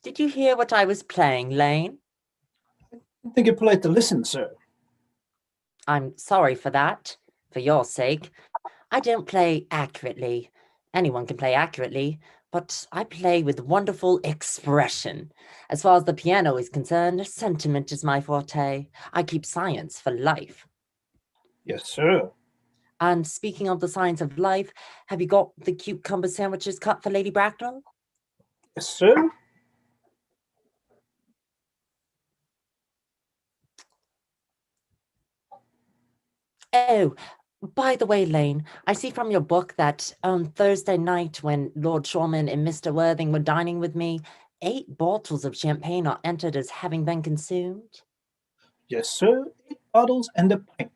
Did you hear what I was playing, Lane? I think it polite to listen, sir. I'm sorry for that, for your sake. I don't play accurately. Anyone can play accurately, but I play with wonderful expression. As far as the piano is concerned, sentiment is my forte. I keep science for life. Yes, sir. And speaking of the science of life, have you got the cucumber sandwiches cut for Lady Bracknell? Yes, sir. Oh, by the way, Lane, I see from your book that on Thursday night when Lord Shorman and Mr. Worthing were dining with me, 8 bottles of champagne are entered as having been consumed. Yes, sir. 8 bottles and a pint.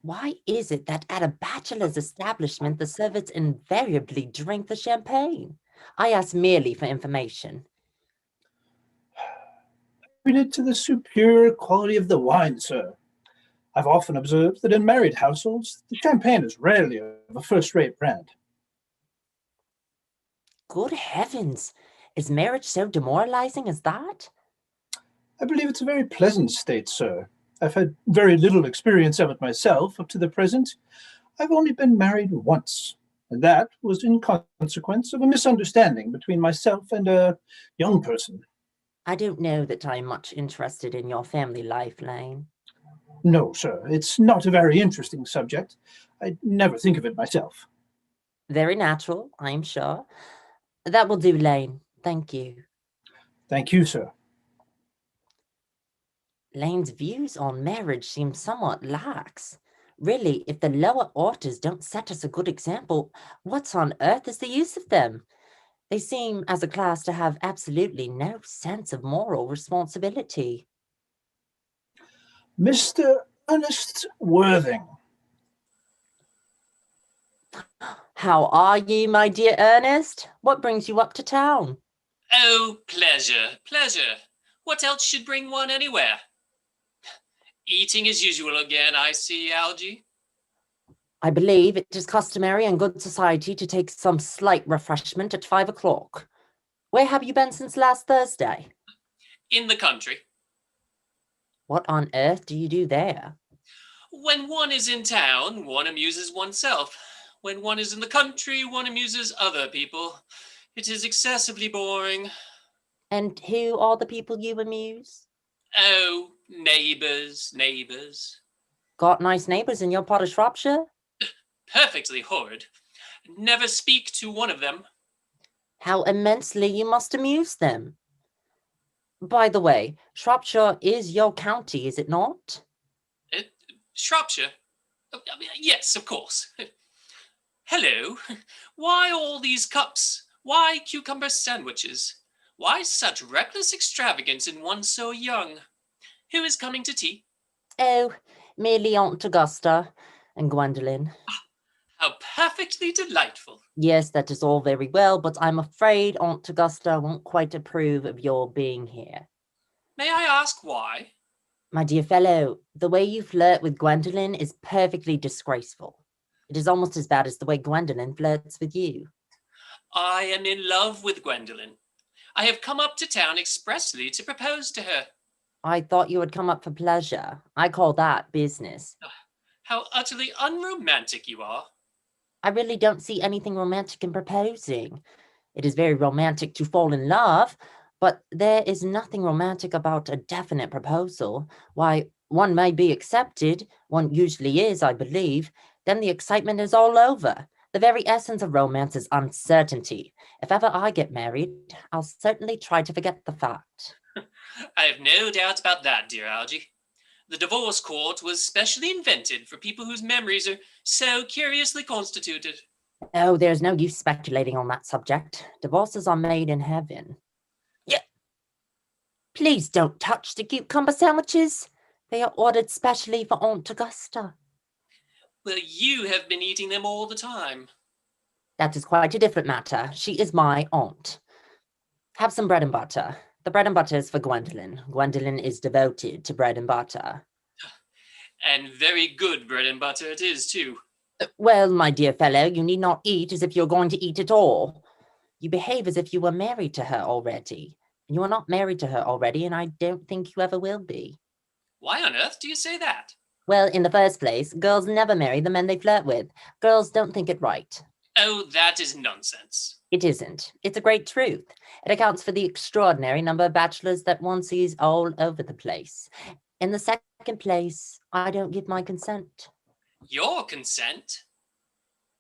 Why is it that at a bachelor's establishment the servants invariably drink the champagne? I ask merely for information. Attributed to the superior quality of the wine, sir. I've often observed that in married households, the champagne is rarely of a first-rate brand. Good heavens, is marriage so demoralizing as that? I believe it's a very pleasant state, sir. I've had very little experience of it myself up to the present. I've only been married once, and that was in consequence of a misunderstanding between myself and a young person. I don't know that I'm much interested in your family life, Lane. No, sir, it's not a very interesting subject. I'd never think of it myself. Very natural, I'm sure. That will do, Lane. Thank you. Thank you, sir. Lane's views on marriage seem somewhat lax. Really, if the lower orders don't set us a good example, what on earth is the use of them? They seem, as a class, to have absolutely no sense of moral responsibility. Mr. Ernest Worthing. How are you, my dear Ernest? What brings you up to town? Oh, pleasure, pleasure. What else should bring one anywhere? Eating as usual again, I see, Algy. I believe it is customary in good society to take some slight refreshment at 5 o'clock. Where have you been since last Thursday? In the country. What on earth do you do there? When one is in town, one amuses oneself. When one is in the country, one amuses other people. It is excessively boring. And who are the people you amuse? Oh, neighbours. Got nice neighbours in your part of Shropshire? Perfectly horrid. Never speak to one of them. How immensely you must amuse them. By the way, Shropshire is your county, is it not? Shropshire? Yes, of course. Hello. Why all these cups? Why cucumber sandwiches? Why such reckless extravagance in one so young? Who is coming to tea? Oh, merely Aunt Augusta and Gwendolyn. How perfectly delightful. Yes, that is all very well, but I'm afraid Aunt Augusta won't quite approve of your being here. May I ask why? My dear fellow, the way you flirt with Gwendolyn is perfectly disgraceful. It is almost as bad as the way Gwendolyn flirts with you. I am in love with Gwendolyn. I have come up to town expressly to propose to her. I thought you had come up for pleasure. I call that business. How utterly unromantic you are. I really don't see anything romantic in proposing. It is very romantic to fall in love, but there is nothing romantic about a definite proposal. Why, one may be accepted, one usually is, I believe, then the excitement is all over. The very essence of romance is uncertainty. If ever I get married, I'll certainly try to forget the fact. I have no doubt about that, dear Algy. The divorce court was specially invented for people whose memories are so curiously constituted. Oh, there's no use speculating on that subject. Divorces are made in heaven. Yeah. Please don't touch the cucumber sandwiches. They are ordered specially for Aunt Augusta. Well, you have been eating them all the time. That is quite a different matter. She is my aunt. Have some bread and butter. The bread and butter is for Gwendolyn. Gwendolyn is devoted to bread and butter. And very good bread and butter it is, too. Well, my dear fellow, you need not eat as if you're going to eat at all. You behave as if you were married to her already. You are not married to her already, and I don't think you ever will be. Why on earth do you say that? Well, in the first place, girls never marry the men they flirt with. Girls don't think it right. Oh, that is nonsense. It isn't. It's a great truth. It accounts for the extraordinary number of bachelors that one sees all over the place. In the second place, I don't give my consent. Your consent?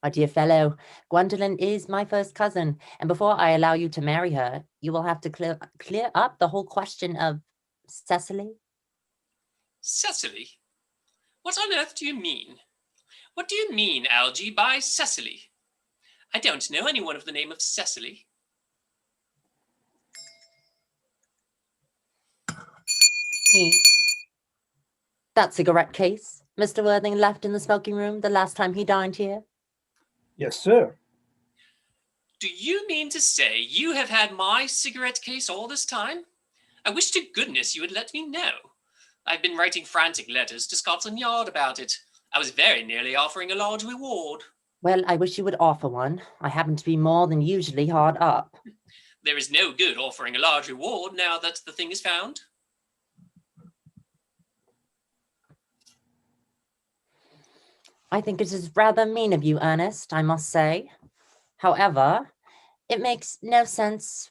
My dear fellow, Gwendolyn is my first cousin, and before I allow you to marry her, you will have to clear up the whole question of Cecily. Cecily? What on earth do you mean? What do you mean, Algie, by Cecily? I don't know anyone of the name of Cecily. That cigarette case Mr. Worthing left in the smoking room the last time he dined here? Yes, sir. Do you mean to say you have had my cigarette case all this time? I wish to goodness you had let me know. I've been writing frantic letters to Scotland Yard about it. I was very nearly offering a large reward. Well, I wish you would offer one. I happen to be more than usually hard up. There is no good offering a large reward now that the thing is found. I think it is rather mean of you, Ernest, I must say. However, it makes no sense.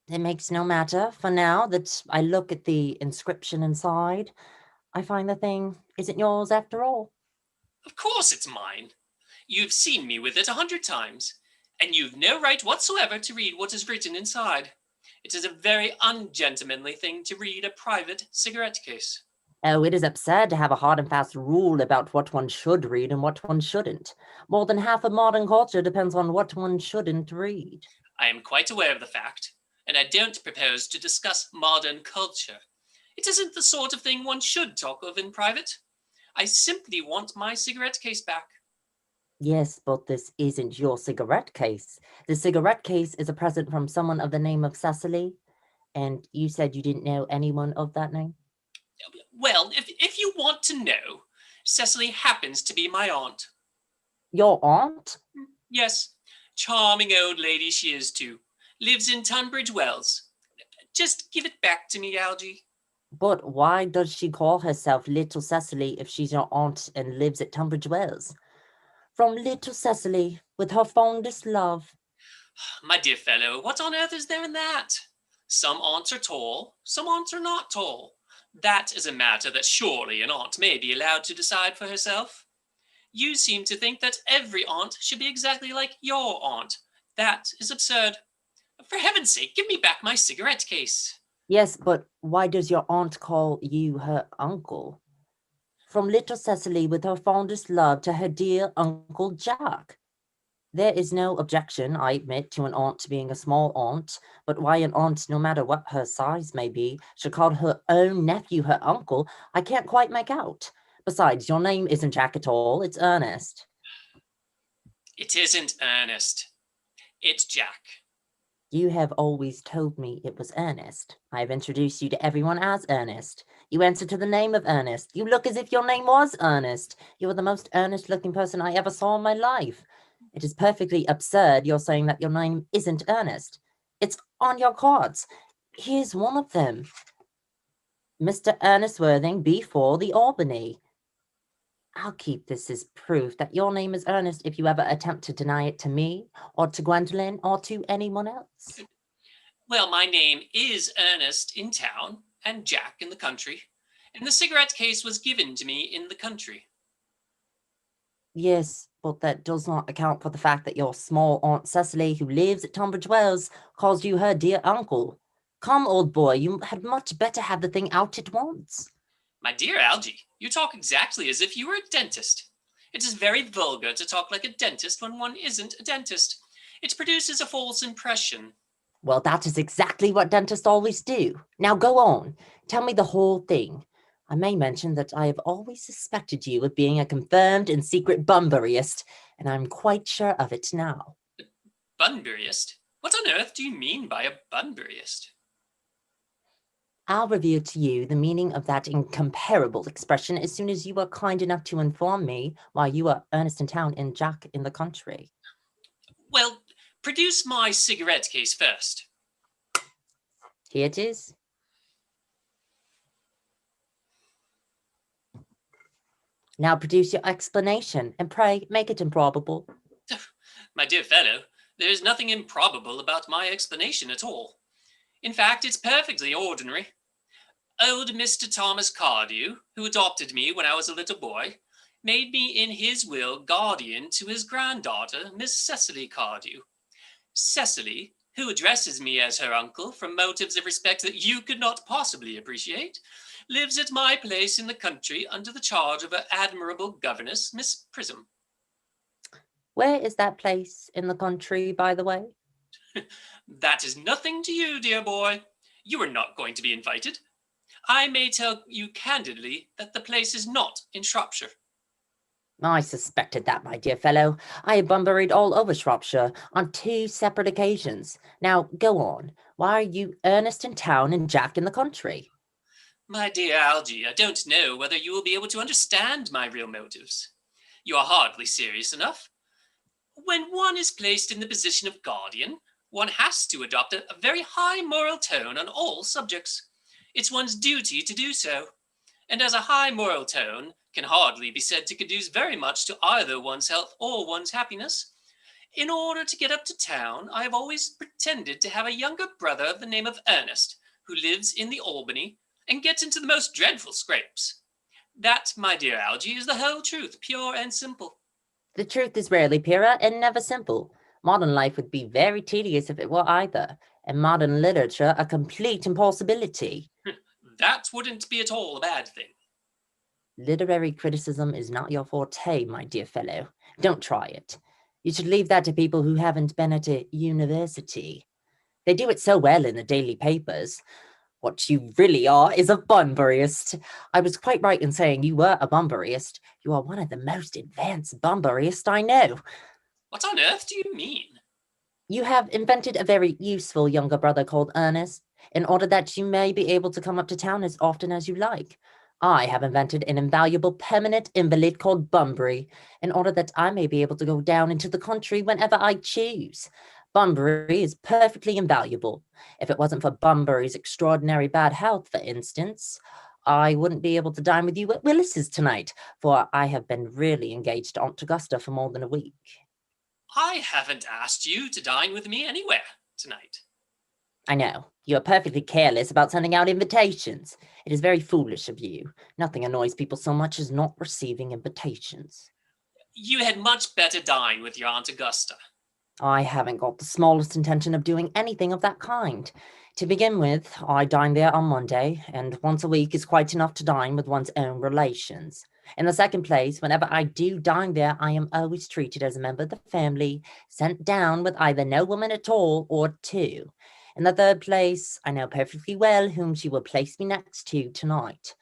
It makes no matter, for now that I look at the inscription inside, I find the thing isn't yours after all. Of course it's mine. You've seen me with it 100 times, and you've no right whatsoever to read what is written inside. It is a very ungentlemanly thing to read a private cigarette case. Oh, it is absurd to have a hard and fast rule about what one should read and what one shouldn't. More than half of modern culture depends on what one shouldn't read. I am quite aware of the fact, and I don't propose to discuss modern culture. It isn't the sort of thing one should talk of in private. I simply want my cigarette case back. Yes, but this isn't your cigarette case. The cigarette case is a present from someone of the name of Cecily, and you said you didn't know anyone of that name? Well, if you want to know, Cecily happens to be my aunt. Your aunt? Yes, charming old lady she is too. Lives in Tunbridge Wells. Just give it back to me, Algie. But why does she call herself Little Cecily if she's your aunt and lives at Tunbridge Wells? From Little Cecily, with her fondest love. My dear fellow, what on earth is there in that? Some aunts are tall, some aunts are not tall. That is a matter that surely an aunt may be allowed to decide for herself. You seem to think that every aunt should be exactly like your aunt. That is absurd. For heaven's sake, give me back my cigarette case. Yes, but why does your aunt call you her uncle? From Little Cecily with her fondest love to her dear Uncle Jack. There is no objection, I admit, to an aunt being a small aunt, but why an aunt, no matter what her size may be, should call her own nephew her uncle, I can't quite make out. Besides, your name isn't Jack at all, it's Ernest. It isn't Ernest. It's Jack. You have always told me it was Ernest. I have introduced you to everyone as Ernest. You answer to the name of Ernest. You look as if your name was Ernest. You are the most earnest-looking person I ever saw in my life. It is perfectly absurd you're saying that your name isn't Ernest. It's on your cards. Here's one of them. Mr. Ernest Worthing, B4, the Albany. I'll keep this as proof that your name is Ernest if you ever attempt to deny it to me, or to Gwendolyn, or to anyone else. Well, my name is Ernest in town, and Jack in the country, and the cigarette case was given to me in the country. Yes, but that does not account for the fact that your small Aunt Cecily, who lives at Tunbridge Wells, calls you her dear uncle. Come, old boy, you had much better have the thing out at once. My dear Algie, you talk exactly as if you were a dentist. It is very vulgar to talk like a dentist when one isn't a dentist. It produces a false impression. Well, that is exactly what dentists always do. Now go on. Tell me the whole thing. I may mention that I have always suspected you of being a confirmed and secret Bunburyist, and I'm quite sure of it now. Bunburyist? What on earth do you mean by a Bunburyist? I'll reveal to you the meaning of that incomparable expression as soon as you are kind enough to inform me why you are Ernest in town and Jack in the country. Well, produce my cigarette case first. Here it is. Now produce your explanation, and pray make it improbable. My dear fellow, there is nothing improbable about my explanation at all. In fact, it's perfectly ordinary. Old Mr. Thomas Cardew, who adopted me when I was a little boy, made me in his will guardian to his granddaughter, Miss Cecily Cardew. Cecily, who addresses me as her uncle from motives of respect that you could not possibly appreciate, lives at my place in the country under the charge of her admirable governess, Miss Prism. Where is that place in the country, by the way? That is nothing to you, dear boy. You are not going to be invited. I may tell you candidly that the place is not in Shropshire. I suspected that, my dear fellow. I have Bunburied all over Shropshire on 2 separate occasions. Now, go on. Why are you Ernest in town and Jack in the country? My dear Algy, I don't know whether you will be able to understand my real motives. You are hardly serious enough. When one is placed in the position of guardian, one has to adopt a very high moral tone on all subjects. It's one's duty to do so. And as a high moral tone can hardly be said to conduce very much to either one's health or one's happiness, in order to get up to town, I have always pretended to have a younger brother of the name of Ernest, who lives in the Albany and gets into the most dreadful scrapes. That, my dear Algy, is the whole truth, pure and simple. The truth is rarely pure and never simple. Modern life would be very tedious if it were either, and modern literature a complete impossibility. That wouldn't be at all a bad thing. Literary criticism is not your forte, my dear fellow. Don't try it. You should leave that to people who haven't been at a university. They do it so well in the daily papers. What you really are is a Bunburyist. I was quite right in saying you were a Bunburyist. You are one of the most advanced Bunburyists I know. What on earth do you mean? You have invented a very useful younger brother called Ernest, in order that you may be able to come up to town as often as you like. I have invented an invaluable permanent invalid called Bunbury, in order that I may be able to go down into the country whenever I choose. Bunbury is perfectly invaluable. If it wasn't for Bunbury's extraordinary bad health, for instance, I wouldn't be able to dine with you at Willis's tonight, for I have been really engaged to Aunt Augusta for more than a week. I haven't asked you to dine with me anywhere tonight. I know. You are perfectly careless about sending out invitations. It is very foolish of you. Nothing annoys people so much as not receiving invitations. You had much better dine with your Aunt Augusta. I haven't got the smallest intention of doing anything of that kind. To begin with, I dine there on Monday, and once a week is quite enough to dine with one's own relations. In the second place, whenever I do dine there, I am always treated as a member of the family, sent down with either no woman at all or 2. In the third place, I know perfectly well whom she will place me next to tonight.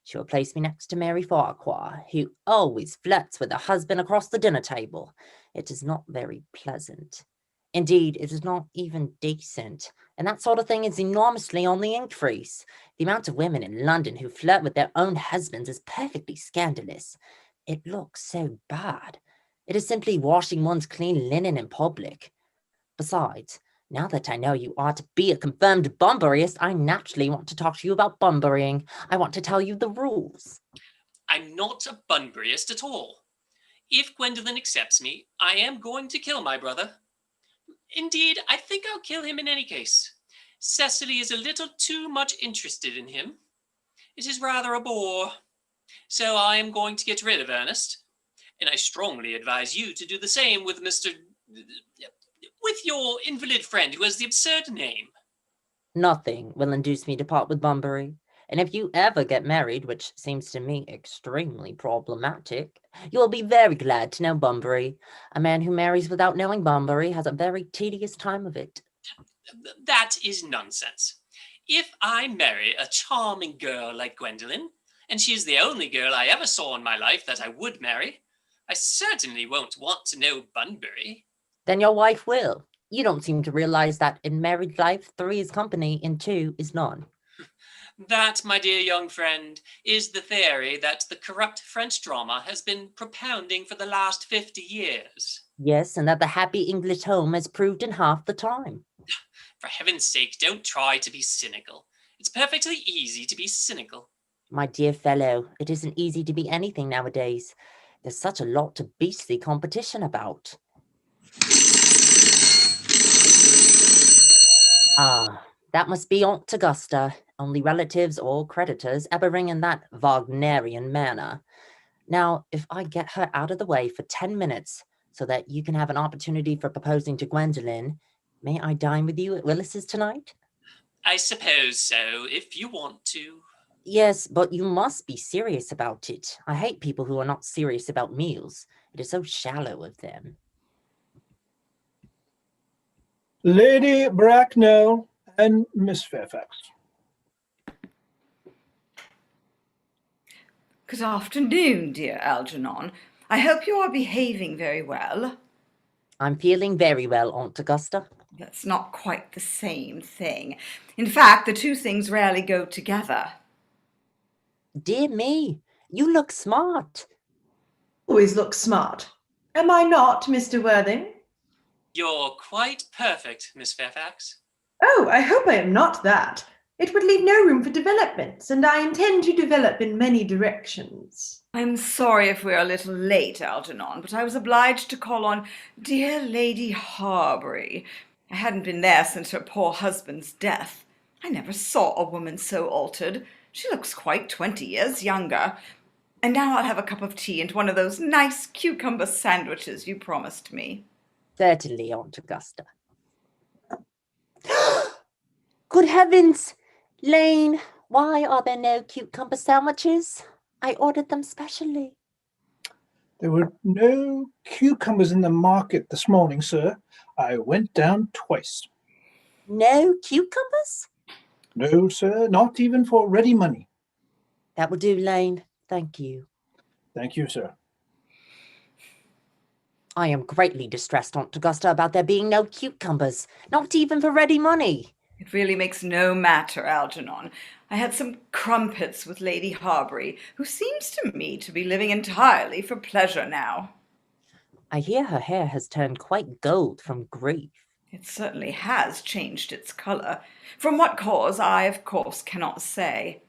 She will place me next to Mary Farquhar, who always flirts with her husband across the dinner table. It is not very pleasant. Indeed, it is not even decent. And that sort of thing is enormously on the increase. The amount of women in London who flirt with their own husbands is perfectly scandalous. It looks so bad. It is simply washing one's clean linen in public. Besides, now that I know you are to be a confirmed Bunburyist, I naturally want to talk to you about Bunburying. I want to tell you the rules. I'm not a Bunburyist at all. If Gwendolyn accepts me, I am going to kill my brother. Indeed, I think I'll kill him in any case. Cecily is a little too much interested in him. It is rather a bore. So I am going to get rid of Ernest. And I strongly advise you to do the same with with your invalid friend who has the absurd name. Nothing will induce me to part with Bunbury. And if you ever get married, which seems to me extremely problematic, you will be very glad to know Bunbury. A man who marries without knowing Bunbury has a very tedious time of it. That is nonsense. If I marry a charming girl like Gwendolyn, and she is the only girl I ever saw in my life that I would marry, I certainly won't want to know Bunbury. Then your wife will. You don't seem to realize that in married life, 3 is company and 2 is none. That, my dear young friend, is the theory that the corrupt French drama has been propounding for the last 50 years. Yes, and that the happy English home has proved in half the time. For heaven's sake, don't try to be cynical. It's perfectly easy to be cynical. My dear fellow, it isn't easy to be anything nowadays. There's such a lot to beastly competition about. Ah, that must be Aunt Augusta. Only relatives or creditors ever ring in that Wagnerian manner. Now, if I get her out of the way for 10 minutes so that you can have an opportunity for proposing to Gwendolyn, may I dine with you at Willis's tonight? I suppose so, if you want to. Yes, but you must be serious about it. I hate people who are not serious about meals. It is so shallow of them. Lady Bracknell and Miss Fairfax. Good afternoon, dear Algernon. I hope you are behaving very well. I'm feeling very well, Aunt Augusta. That's not quite the same thing. In fact, the two things rarely go together. Dear me, you look smart. Always look smart. Am I not, Mr. Worthing? You're quite perfect, Miss Fairfax. Oh, I hope I am not that. It would leave no room for developments, and I intend to develop in many directions. I'm sorry if we're a little late, Algernon, but I was obliged to call on dear Lady Harbury. I hadn't been there since her poor husband's death. I never saw a woman so altered. She looks quite 20 years younger. And now I'll have a cup of tea and one of those nice cucumber sandwiches you promised me. Certainly, Aunt Augusta. Good heavens! Lane, why are there no cucumber sandwiches? I ordered them specially. There were no cucumbers in the market this morning, sir. I went down twice. No cucumbers? No, sir, not even for ready money. That will do, Lane. Thank you. Thank you, sir. I am greatly distressed, Aunt Augusta, about there being no cucumbers, not even for ready money. It really makes no matter, Algernon. I had some crumpets with Lady Harbury, who seems to me to be living entirely for pleasure now. I hear her hair has turned quite gold from grief. It certainly has changed its colour. From what cause, I, of course, cannot say.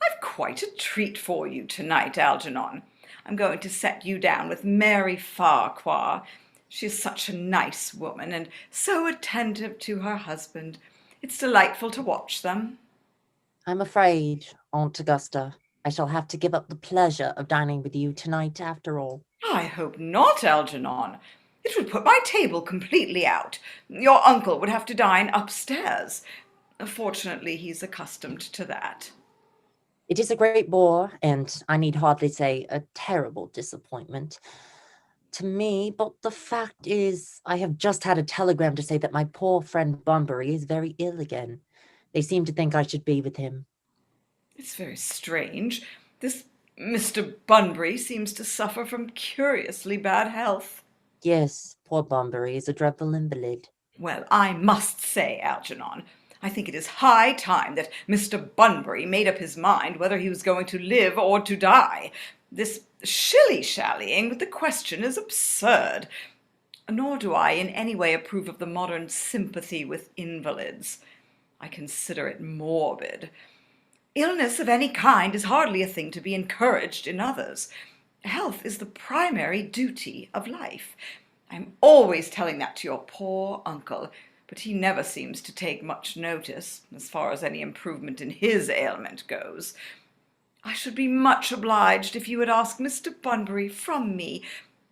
I've quite a treat for you tonight, Algernon. I'm going to set you down with Mary Farquhar. She's such a nice woman and so attentive to her husband. It's delightful to watch them. I'm afraid, Aunt Augusta, I shall have to give up the pleasure of dining with you tonight after all. I hope not, Algernon. It would put my table completely out. Your uncle would have to dine upstairs. Fortunately, he's accustomed to that. It is a great bore, and I need hardly say a terrible disappointment to me, but the fact is I have just had a telegram to say that my poor friend Bunbury is very ill again. They seem to think I should be with him. It's very strange. This Mr. Bunbury seems to suffer from curiously bad health. Yes, poor Bunbury is a dreadful invalid. Well, I must say, Algernon, I think it is high time that Mr. Bunbury made up his mind whether he was going to live or to die. This shilly-shallying with the question is absurd. Nor do I in any way approve of the modern sympathy with invalids. I consider it morbid. Illness of any kind is hardly a thing to be encouraged in others. Health is the primary duty of life. I'm always telling that to your poor uncle, but he never seems to take much notice, as far as any improvement in his ailment goes. I should be much obliged if you would ask Mr. Bunbury from me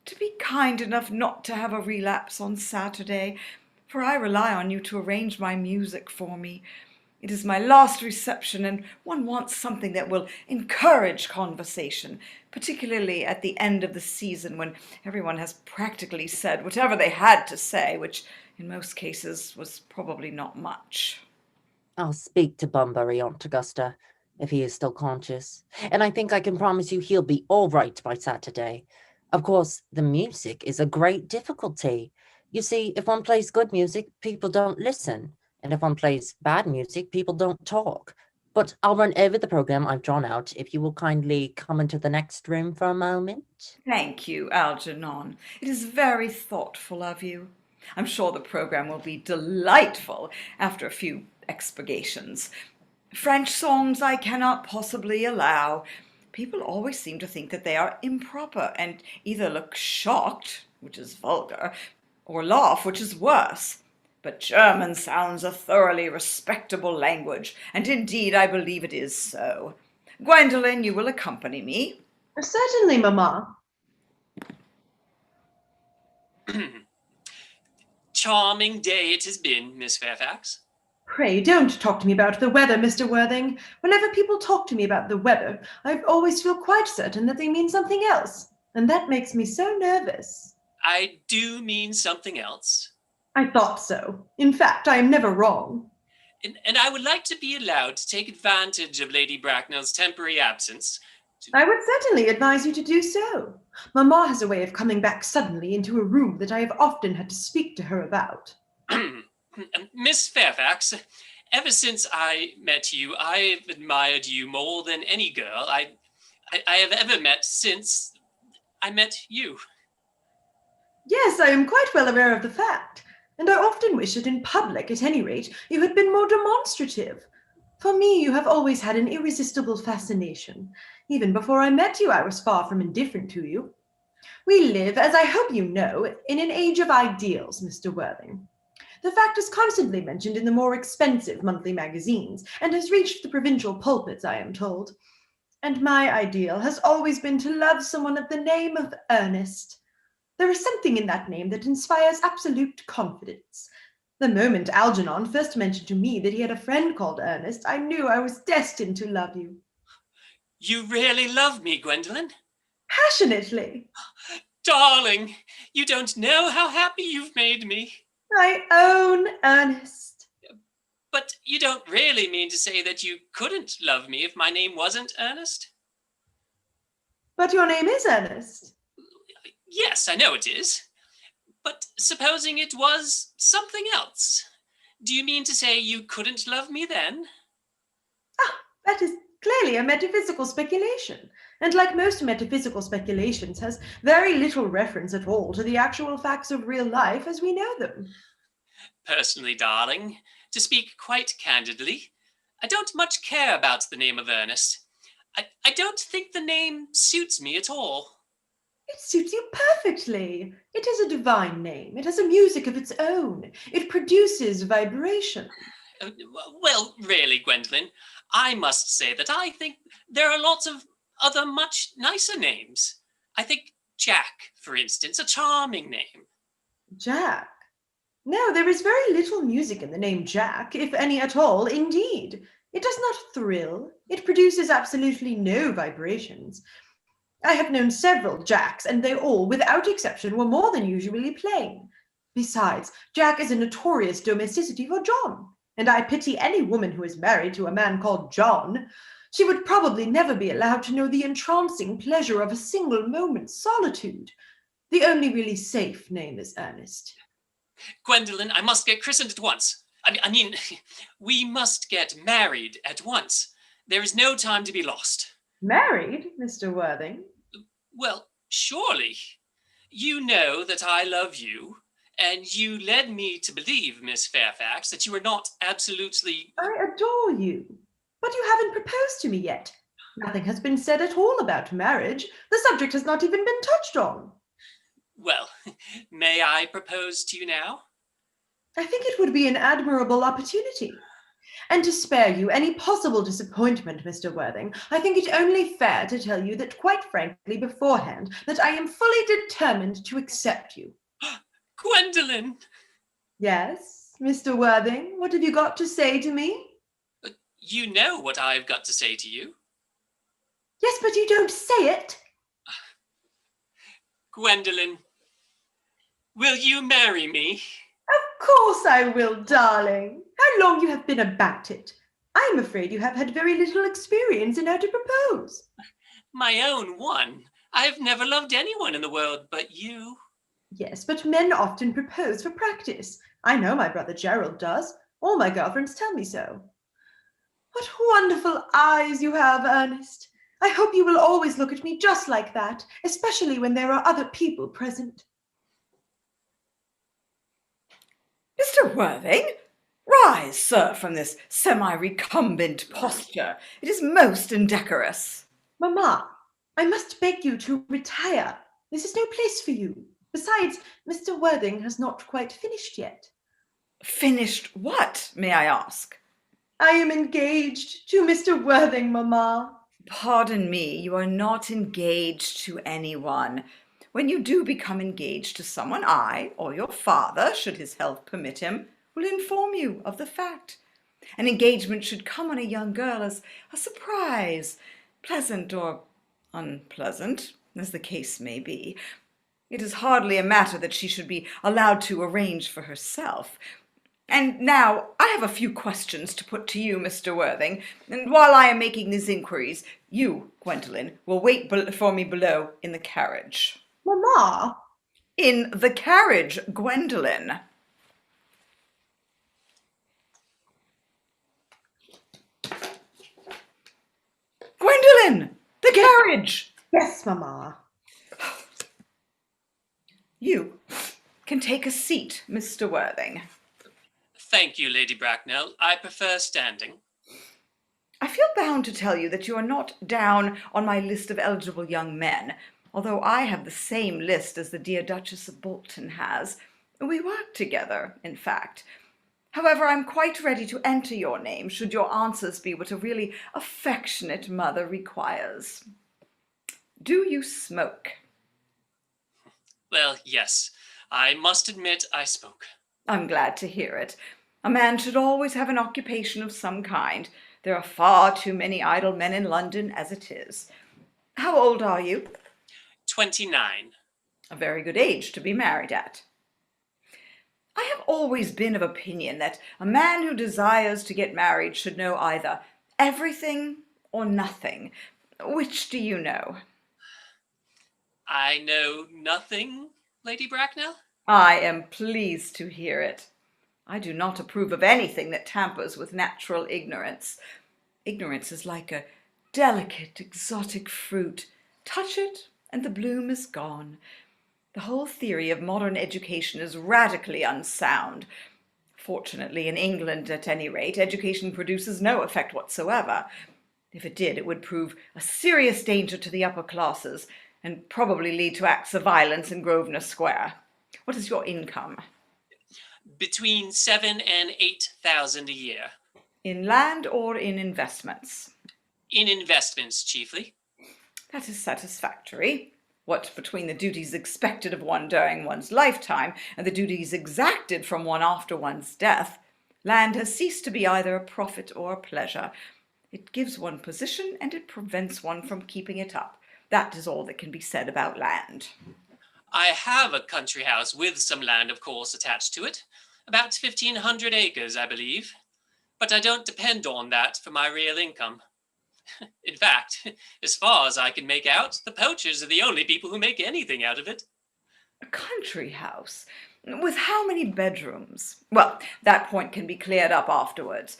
to be kind enough not to have a relapse on Saturday, for I rely on you to arrange my music for me. It is my last reception, and one wants something that will encourage conversation, particularly at the end of the season when everyone has practically said whatever they had to say, which in most cases was probably not much. I'll speak to Bunbury, Aunt Augusta, if he is still conscious, and I think I can promise you he'll be all right by Saturday. Of course, the music is a great difficulty. You see, if one plays good music, people don't listen. And if one plays bad music, people don't talk. But I'll run over the program I've drawn out if you will kindly come into the next room for a moment. Thank you, Algernon. It is very thoughtful of you. I'm sure the program will be delightful after a few expurgations. French songs I cannot possibly allow. People always seem to think that they are improper and either look shocked, which is vulgar, or laugh, which is worse. But German sounds a thoroughly respectable language, and indeed I believe it is so. Gwendolyn, you will accompany me. Certainly, Mamma. Charming day it has been, Miss Fairfax. Pray don't talk to me about the weather, Mr. Worthing. Whenever people talk to me about the weather, I always feel quite certain that they mean something else, and that makes me so nervous. I do mean something else. I thought so. In fact, I am never wrong. And I would like to be allowed to take advantage of Lady Bracknell's temporary absence. I would certainly advise you to do so. Mamma has a way of coming back suddenly into a room that I have often had to speak to her about. Miss Fairfax, ever since I met you, I've admired you more than any girl I have ever met since I met you. Yes, I am quite well aware of the fact, and I often wish that in public, at any rate, you had been more demonstrative. For me, you have always had an irresistible fascination. Even before I met you, I was far from indifferent to you. We live, as I hope you know, in an age of ideals, Mr. Worthing. The fact is constantly mentioned in the more expensive monthly magazines, and has reached the provincial pulpits, I am told. And my ideal has always been to love someone of the name of Ernest. There is something in that name that inspires absolute confidence. The moment Algernon first mentioned to me that he had a friend called Ernest, I knew I was destined to love you. You really love me, Gwendolyn? Passionately. Darling, you don't know how happy you've made me. My own Ernest. But you don't really mean to say that you couldn't love me if my name wasn't Ernest? But your name is Ernest. Yes, I know it is. But supposing it was something else, do you mean to say you couldn't love me then? Ah, that is clearly a metaphysical speculation, and like most metaphysical speculations, has very little reference at all to the actual facts of real life as we know them. Personally, darling, to speak quite candidly, I don't much care about the name of Ernest. I don't think the name suits me at all. It suits you perfectly. It is a divine name. It has a music of its own. It produces vibration. Well, really, Gwendolyn, I must say that I think there are lots of other much nicer names. I think Jack, for instance, a charming name. Jack? No, there is very little music in the name Jack, if any at all, indeed. It does not thrill. It produces absolutely no vibrations. I have known several Jacks, and they all, without exception, were more than usually plain. Besides, Jack is a notorious domesticity for John, and I pity any woman who is married to a man called John. She would probably never be allowed to know the entrancing pleasure of a single moment's solitude. The only really safe name is Ernest. Gwendolyn, I must get christened at once. I mean, we must get married at once. There is no time to be lost. Married, Mr. Worthing? Well, surely. You know that I love you, and you led me to believe, Miss Fairfax, that you were not absolutely... I adore you, but you haven't proposed to me yet. Nothing has been said at all about marriage. The subject has not even been touched on. Well, may I propose to you now? I think it would be an admirable opportunity. And to spare you any possible disappointment, Mr. Worthing, I think it only fair to tell you that, quite frankly, beforehand, that I am fully determined to accept you. Gwendolyn! Yes, Mr. Worthing, what have you got to say to me? You know what I've got to say to you. Yes, but you don't say it. Gwendolyn, will you marry me? Of course I will, darling. How long you have been about it. I am afraid you have had very little experience in how to propose. My own one. I've never loved anyone in the world but you. Yes, but men often propose for practice. I know my brother Gerald does. All my girlfriends tell me so. What wonderful eyes you have, Ernest. I hope you will always look at me just like that, especially when there are other people present. Mr. Worthing, rise, sir, from this semi-recumbent posture. It is most indecorous. Mamma, I must beg you to retire. This is no place for you. Besides, Mr. Worthing has not quite finished yet. Finished what, may I ask? I am engaged to Mr. Worthing, Mamma. Pardon me, you are not engaged to anyone. When you do become engaged to someone, I, or your father, should his health permit him, will inform you of the fact. An engagement should come on a young girl as a surprise, pleasant or unpleasant, as the case may be. It is hardly a matter that she should be allowed to arrange for herself. And now I have a few questions to put to you, Mr. Worthing, and while I am making these inquiries, you, Gwendolyn, will wait for me below in the carriage. Mamma? In the carriage, Gwendolyn. Gwendolyn! The carriage! Yes, Mamma. You can take a seat, Mr. Worthing. Thank you, Lady Bracknell. I prefer standing. I feel bound to tell you that you are not down on my list of eligible young men, although I have the same list as the dear Duchess of Bolton has. We work together, in fact. However, I'm quite ready to enter your name, should your answers be what a really affectionate mother requires. Do you smoke? Well, yes. I must admit I smoke. I'm glad to hear it. A man should always have an occupation of some kind. There are far too many idle men in London as it is. How old are you? 29. A very good age to be married at. I have always been of opinion that a man who desires to get married should know either everything or nothing. Which do you know? I know nothing, Lady Bracknell. I am pleased to hear it. I do not approve of anything that tampers with natural ignorance. Ignorance is like a delicate, exotic fruit. Touch it, and the bloom is gone. The whole theory of modern education is radically unsound. Fortunately, in England, at any rate, education produces no effect whatsoever. If it did, it would prove a serious danger to the upper classes, and probably lead to acts of violence in Grosvenor Square. What is your income? Between 7,000 and 8,000 a year. In land or in investments? In investments, chiefly. That is satisfactory. What between the duties expected of one during one's lifetime and the duties exacted from one after one's death, land has ceased to be either a profit or a pleasure. It gives one position and it prevents one from keeping it up. That is all that can be said about land. I have a country house with some land, of course, attached to it. About 1,500 acres, I believe. But I don't depend on that for my real income. In fact, as far as I can make out, the poachers are the only people who make anything out of it. A country house? With how many bedrooms? Well, that point can be cleared up afterwards.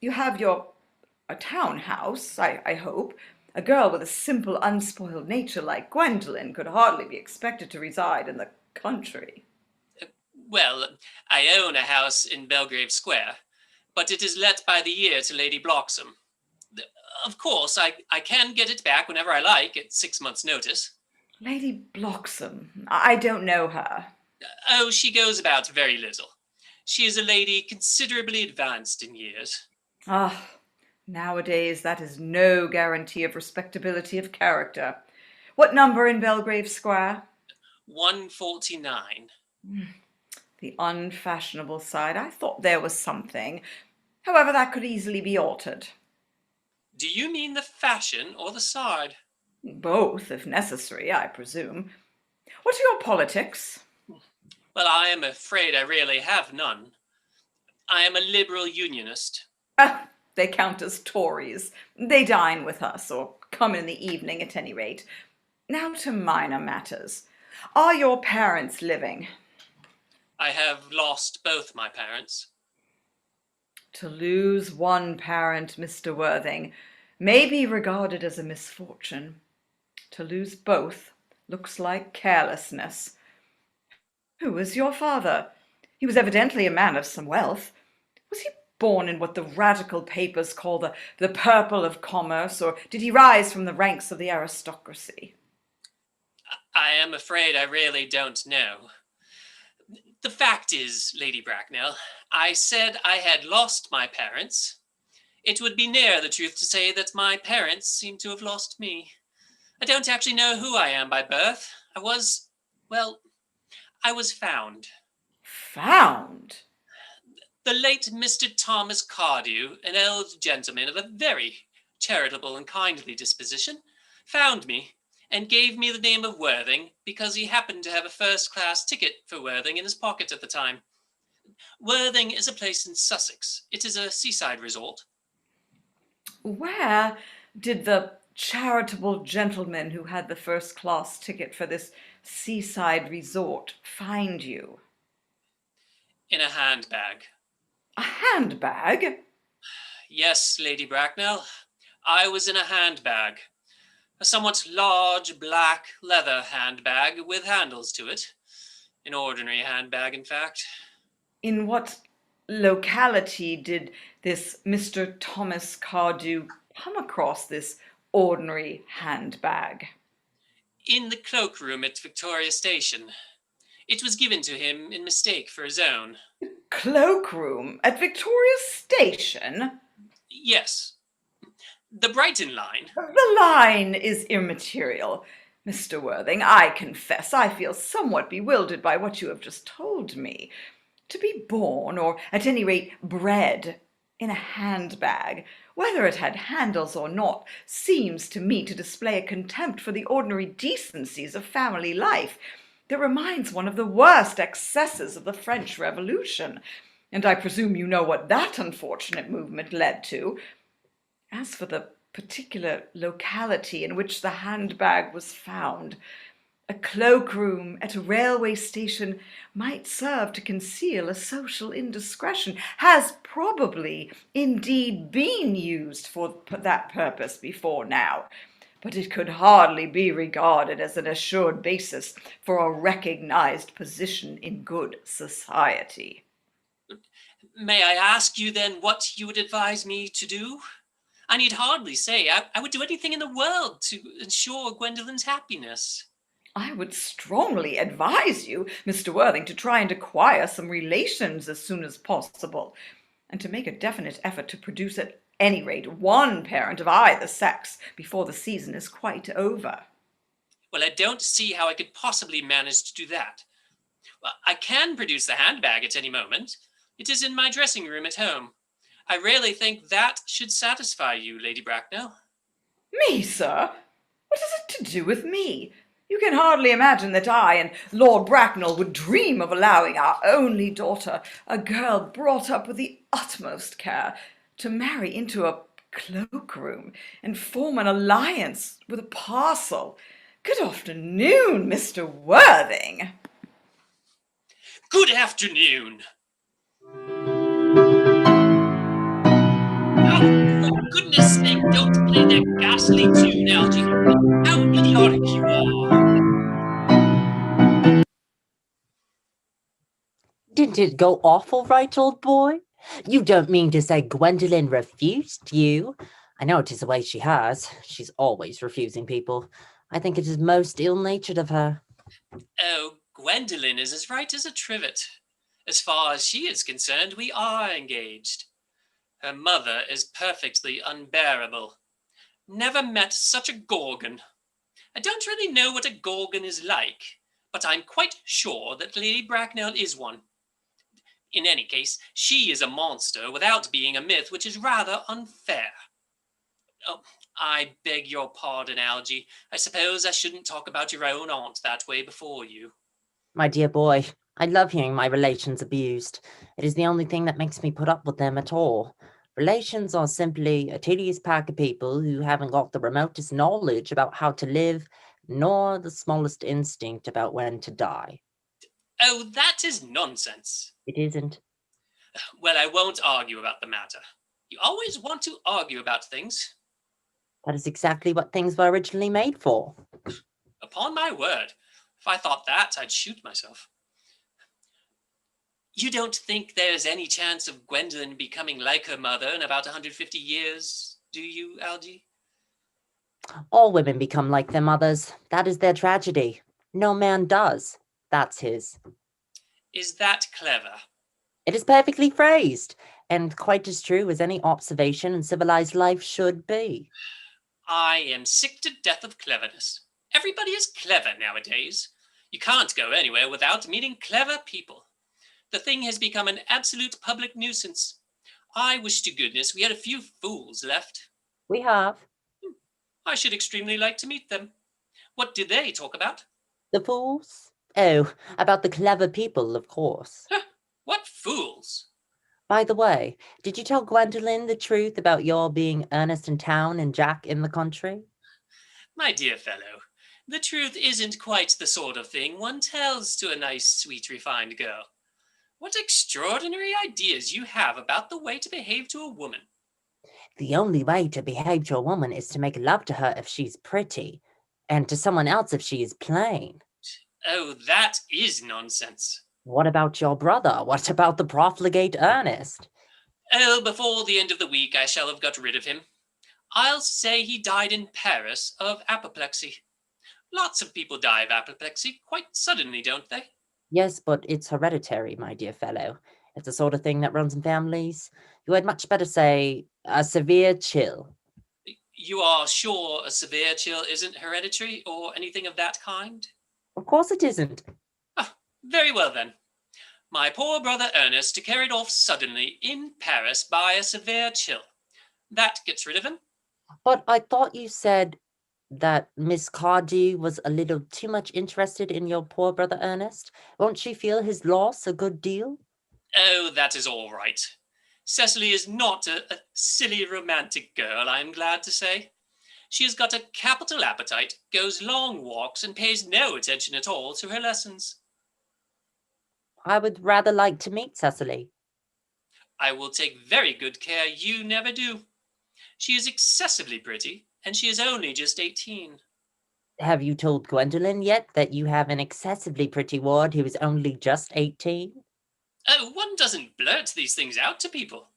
You have a townhouse, I hope. A girl with a simple, unspoiled nature like Gwendolyn could hardly be expected to reside in the country. Well, I own a house in Belgrave Square, but it is let by the year to Lady Bloxham. Of course, I can get it back whenever I like, at 6 months' notice. Lady Bloxham? I don't know her. Oh, she goes about very little. She is a lady considerably advanced in years. Ah, nowadays that is no guarantee of respectability of character. What number in Belgrave Square? 149. The unfashionable side. I thought there was something. However, that could easily be altered. Do you mean the fashion or the side? Both, if necessary, I presume. What are your politics? Well, I am afraid I really have none. I am a liberal unionist. Ah, they count as Tories. They dine with us, or come in the evening at any rate. Now to minor matters. Are your parents living? I have lost both my parents. To lose one parent, Mr. Worthing, may be regarded as a misfortune. To lose both looks like carelessness. Who is your father? He was evidently a man of some wealth. Was he born in what the radical papers call the purple of commerce, or did he rise from the ranks of the aristocracy? I am afraid I really don't know. The fact is, Lady Bracknell, I said I had lost my parents. It would be nearer the truth to say that my parents seem to have lost me. I don't actually know who I am by birth. I was found. Found? The late Mr. Thomas Cardew, an old gentleman of a very charitable and kindly disposition, found me and gave me the name of Worthing because he happened to have a first-class ticket for Worthing in his pocket at the time. Worthing is a place in Sussex. It is a seaside resort. Where did the charitable gentleman who had the first-class ticket for this seaside resort find you? In a handbag. A handbag? Yes, Lady Bracknell. I was in a handbag. A somewhat large black leather handbag with handles to it. An ordinary handbag, in fact. In what locality did this Mr. Thomas Cardew come across this ordinary handbag? In the cloakroom at Victoria Station. It was given to him in mistake for his own. Cloakroom at Victoria Station? Yes. The Brighton line. The line is immaterial. Mr. Worthing, I confess I feel somewhat bewildered by what you have just told me. To be born, or at any rate bred, in a handbag, whether it had handles or not, seems to me to display a contempt for the ordinary decencies of family life that reminds one of the worst excesses of the French Revolution, and I presume you know what that unfortunate movement led to. As for the particular locality in which the handbag was found, a cloakroom at a railway station might serve to conceal a social indiscretion, has probably indeed been used for that purpose before now, but it could hardly be regarded as an assured basis for a recognized position in good society. May I ask you then what you would advise me to do? I need hardly say I would do anything in the world to ensure Gwendolyn's happiness. I would strongly advise you, Mr. Worthing, to try and acquire some relations as soon as possible, and to make a definite effort to produce at any rate one parent of either sex before the season is quite over. Well, I don't see how I could possibly manage to do that. Well, I can produce the handbag at any moment. It is in my dressing room at home. I really think that should satisfy you, Lady Bracknell. Me, sir? What has it to do with me? You can hardly imagine that I and Lord Bracknell would dream of allowing our only daughter, a girl brought up with the utmost care, to marry into a cloakroom and form an alliance with a parcel. Good afternoon, Mr. Worthing. Good afternoon. For goodness sake, don't play that ghastly tune, Algie. How idiotic you are. Didn't it go awful right, old boy? You don't mean to say Gwendolyn refused you? I know it is the way she has. She's always refusing people. I think it is most ill-natured of her. Oh, Gwendolyn is as right as a trivet. As far as she is concerned, we are engaged. Her mother is perfectly unbearable. Never met such a gorgon. I don't really know what a gorgon is like, but I'm quite sure that Lady Bracknell is one. In any case, she is a monster without being a myth, which is rather unfair. Oh, I beg your pardon, Algie. I suppose I shouldn't talk about your own aunt that way before you. My dear boy, I love hearing my relations abused. It is the only thing that makes me put up with them at all. Relations are simply a tedious pack of people who haven't got the remotest knowledge about how to live, nor the smallest instinct about when to die. Oh, that is nonsense. It isn't. Well, I won't argue about the matter. You always want to argue about things. That is exactly what things were originally made for. Upon my word, if I thought that, I'd shoot myself. You don't think there's any chance of Gwendolyn becoming like her mother in about 150 years, do you, Algie? All women become like their mothers. That is their tragedy. No man does. That's his. Is that clever? It is perfectly phrased, and quite as true as any observation in civilized life should be. I am sick to death of cleverness. Everybody is clever nowadays. You can't go anywhere without meeting clever people. The thing has become an absolute public nuisance. I wish to goodness we had a few fools left. We have. I should extremely like to meet them. What do they talk about? The fools? Oh, about the clever people, of course. What fools? By the way, did you tell Gwendolyn the truth about your being Ernest in town and Jack in the country? My dear fellow, the truth isn't quite the sort of thing one tells to a nice, sweet, refined girl. What extraordinary ideas you have about the way to behave to a woman. The only way to behave to a woman is to make love to her if she's pretty, and to someone else if she is plain. Oh, that is nonsense. What about your brother? What about the profligate Ernest? Oh, before the end of the week I shall have got rid of him. I'll say he died in Paris of apoplexy. Lots of people die of apoplexy quite suddenly, don't they? Yes, but it's hereditary, my dear fellow. It's the sort of thing that runs in families. You had much better say a severe chill. You are sure a severe chill isn't hereditary or anything of that kind? Of course it isn't. Ah, very well then. My poor brother Ernest carried off suddenly in Paris by a severe chill. That gets rid of him. But I thought you said that Miss Cardew was a little too much interested in your poor brother Ernest. Won't she feel his loss a good deal? Oh, that is all right. Cecily is not a silly romantic girl, I am glad to say. She has got a capital appetite, goes long walks, and pays no attention at all to her lessons. I would rather like to meet Cecily. I will take very good care you never do. She is excessively pretty, and she is only just 18. Have you told Gwendolyn yet that you have an excessively pretty ward who is only just 18? Oh, one doesn't blurt these things out to people.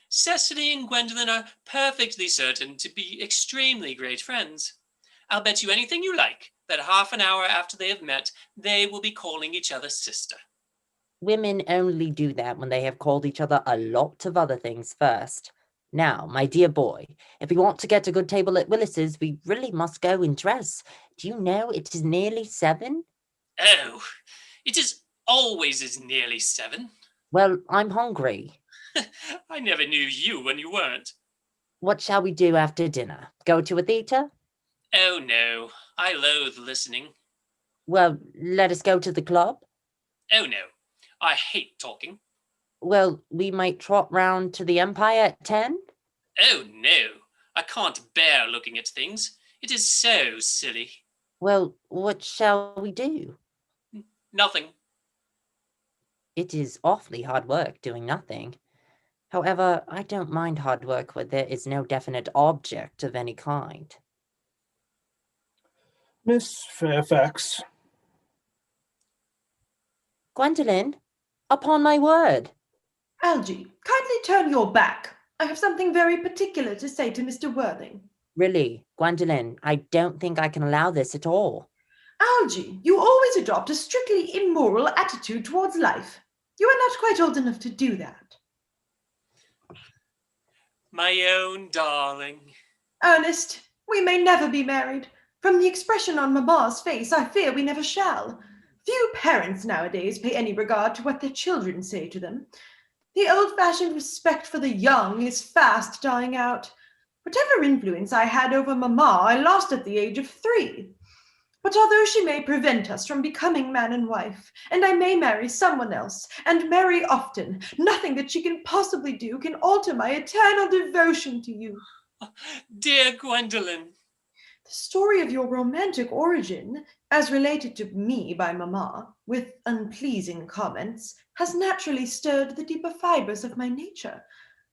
Cecily and Gwendolyn are perfectly certain to be extremely great friends. I'll bet you anything you like that half an hour after they have met, they will be calling each other sister. Women only do that when they have called each other a lot of other things first. Now, my dear boy, if we want to get a good table at Willis's, we really must go and dress. Do you know it is nearly 7? Oh, it is always as nearly 7. Well, I'm hungry. I never knew you when you weren't. What shall we do after dinner? Go to a theatre? Oh no, I loathe listening. Well, let us go to the club. Oh no, I hate talking. Well, we might trot round to the Empire at 10? Oh no, I can't bear looking at things. It is so silly. Well, what shall we do? Nothing. It is awfully hard work doing nothing. However, I don't mind hard work where there is no definite object of any kind. Miss Fairfax. Gwendolyn, upon my word. Algie, kindly turn your back. I have something very particular to say to Mr. Worthing. Really, Gwendolyn, I don't think I can allow this at all. Algie, you always adopt a strictly immoral attitude towards life. You are not quite old enough to do that. My own darling. Ernest, we may never be married. From the expression on Mamma's face, I fear we never shall. Few parents nowadays pay any regard to what their children say to them. The old-fashioned respect for the young is fast dying out. Whatever influence I had over Mamma, I lost at the age of 3. But although she may prevent us from becoming man and wife, and I may marry someone else, and marry often, nothing that she can possibly do can alter my eternal devotion to you. Dear Gwendolyn. The story of your romantic origin, as related to me by Mamma, with unpleasing comments, has naturally stirred the deeper fibers of my nature.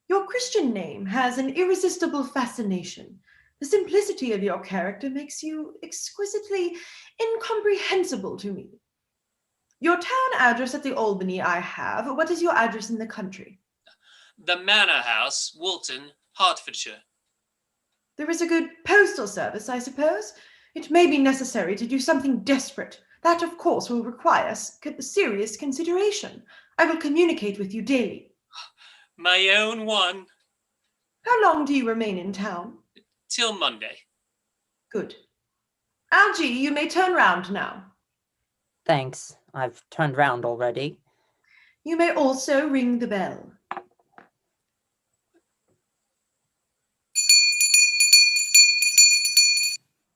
Your Christian name has an irresistible fascination. The simplicity of your character makes you exquisitely incomprehensible to me. Your town address at the Albany I have. What is your address in the country? The Manor House, Woolton, Hertfordshire. There is a good postal service, I suppose. It may be necessary to do something desperate. That, of course, will require serious consideration. I will communicate with you daily. My own one. How long do you remain in town? Till Monday. Good. Algie, you may turn round now. Thanks. I've turned round already. You may also ring the bell.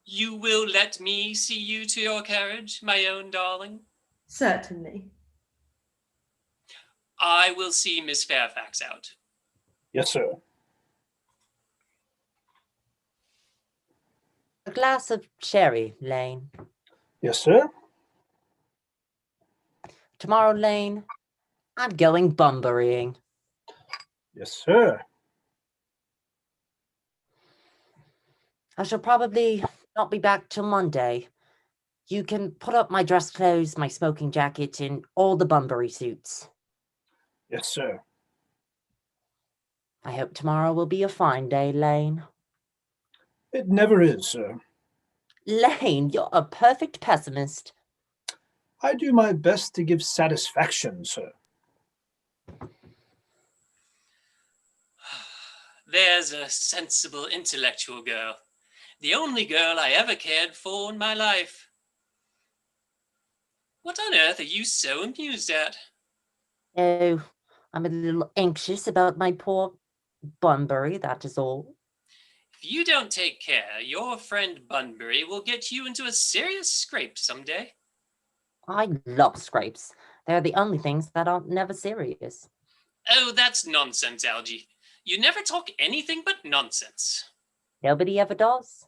You will let me see you to your carriage, my own darling? Certainly. I will see Miss Fairfax out. Yes, sir. A glass of sherry, Lane. Yes, sir. Tomorrow, Lane, I'm going Bunburying. Yes, sir. I shall probably not be back till Monday. You can put up my dress clothes, my smoking jacket, and all the Bunbury suits. Yes, sir. I hope tomorrow will be a fine day, Lane. It never is, sir. Lane, you're a perfect pessimist. I do my best to give satisfaction, sir. There's a sensible, intellectual girl. The only girl I ever cared for in my life. What on earth are you so amused at? Oh, I'm a little anxious about my poor Bunbury, that is all. If you don't take care, your friend Bunbury will get you into a serious scrape someday. I love scrapes. They're the only things that are never serious. Oh, that's nonsense, Algie. You never talk anything but nonsense. Nobody ever does.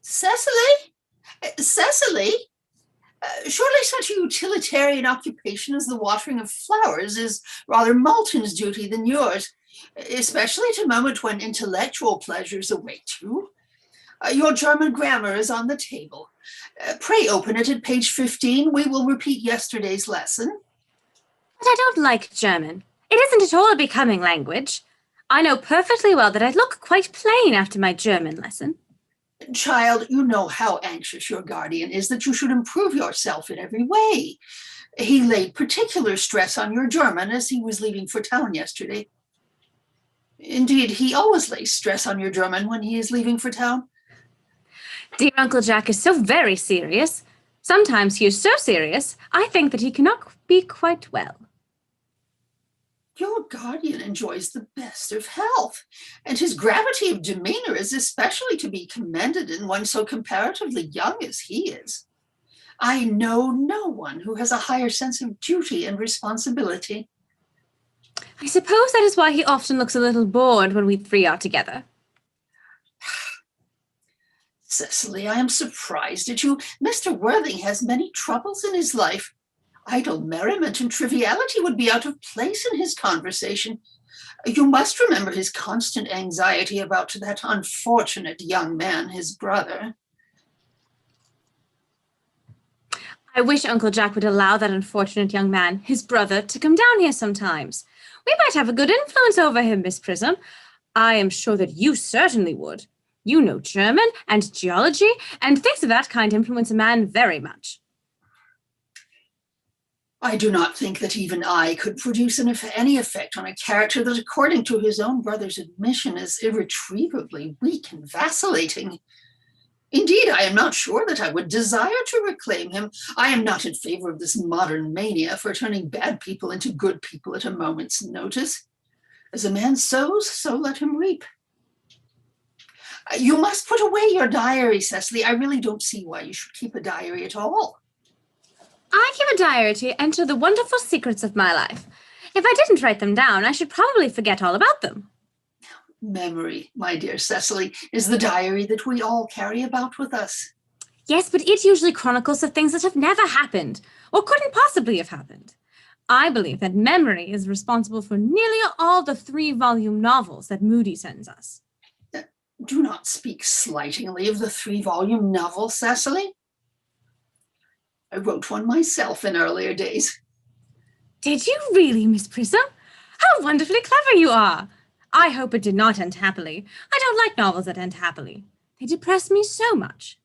Cecily? Cecily? Surely such a utilitarian occupation as the watering of flowers is rather Malton's duty than yours, especially at a moment when intellectual pleasures await you. Your German grammar is on the table. Pray open it at page 15. We will repeat yesterday's lesson. But I don't like German. It isn't at all a becoming language. I know perfectly well that I'd look quite plain after my German lesson. Child, you know how anxious your guardian is that you should improve yourself in every way. He laid particular stress on your German as he was leaving for town yesterday. Indeed, he always lays stress on your German when he is leaving for town. Dear Uncle Jack is so very serious. Sometimes he is so serious, I think that he cannot be quite well. Your guardian enjoys the best of health, and his gravity of demeanor is especially to be commended in one so comparatively young as he is. I know no one who has a higher sense of duty and responsibility. I suppose that is why he often looks a little bored when we three are together. Cecily, I am surprised at you. Mr. Worthing has many troubles in his life. Idle merriment and triviality would be out of place in his conversation. You must remember his constant anxiety about that unfortunate young man, his brother. I wish Uncle Jack would allow that unfortunate young man, his brother, to come down here sometimes. We might have a good influence over him, Miss Prism. I am sure that you certainly would. You know German and geology, and things of that kind influence a man very much. I do not think that even I could produce any effect on a character that, according to his own brother's admission, is irretrievably weak and vacillating. Indeed, I am not sure that I would desire to reclaim him. I am not in favor of this modern mania for turning bad people into good people at a moment's notice. As a man sows, so let him reap. You must put away your diary, Cecily. I really don't see why you should keep a diary at all. I keep a diary to enter the wonderful secrets of my life. If I didn't write them down, I should probably forget all about them. Memory, my dear Cecily, is the diary that we all carry about with us. Yes, but it usually chronicles the things that have never happened, or couldn't possibly have happened. I believe that memory is responsible for nearly all the 3-volume novels that Moody sends us. Do not speak slightingly of the 3-volume novel, Cecily. I wrote one myself in earlier days. Did you really, Miss Prism? How wonderfully clever you are! I hope it did not end happily. I don't like novels that end happily. They depress me so much.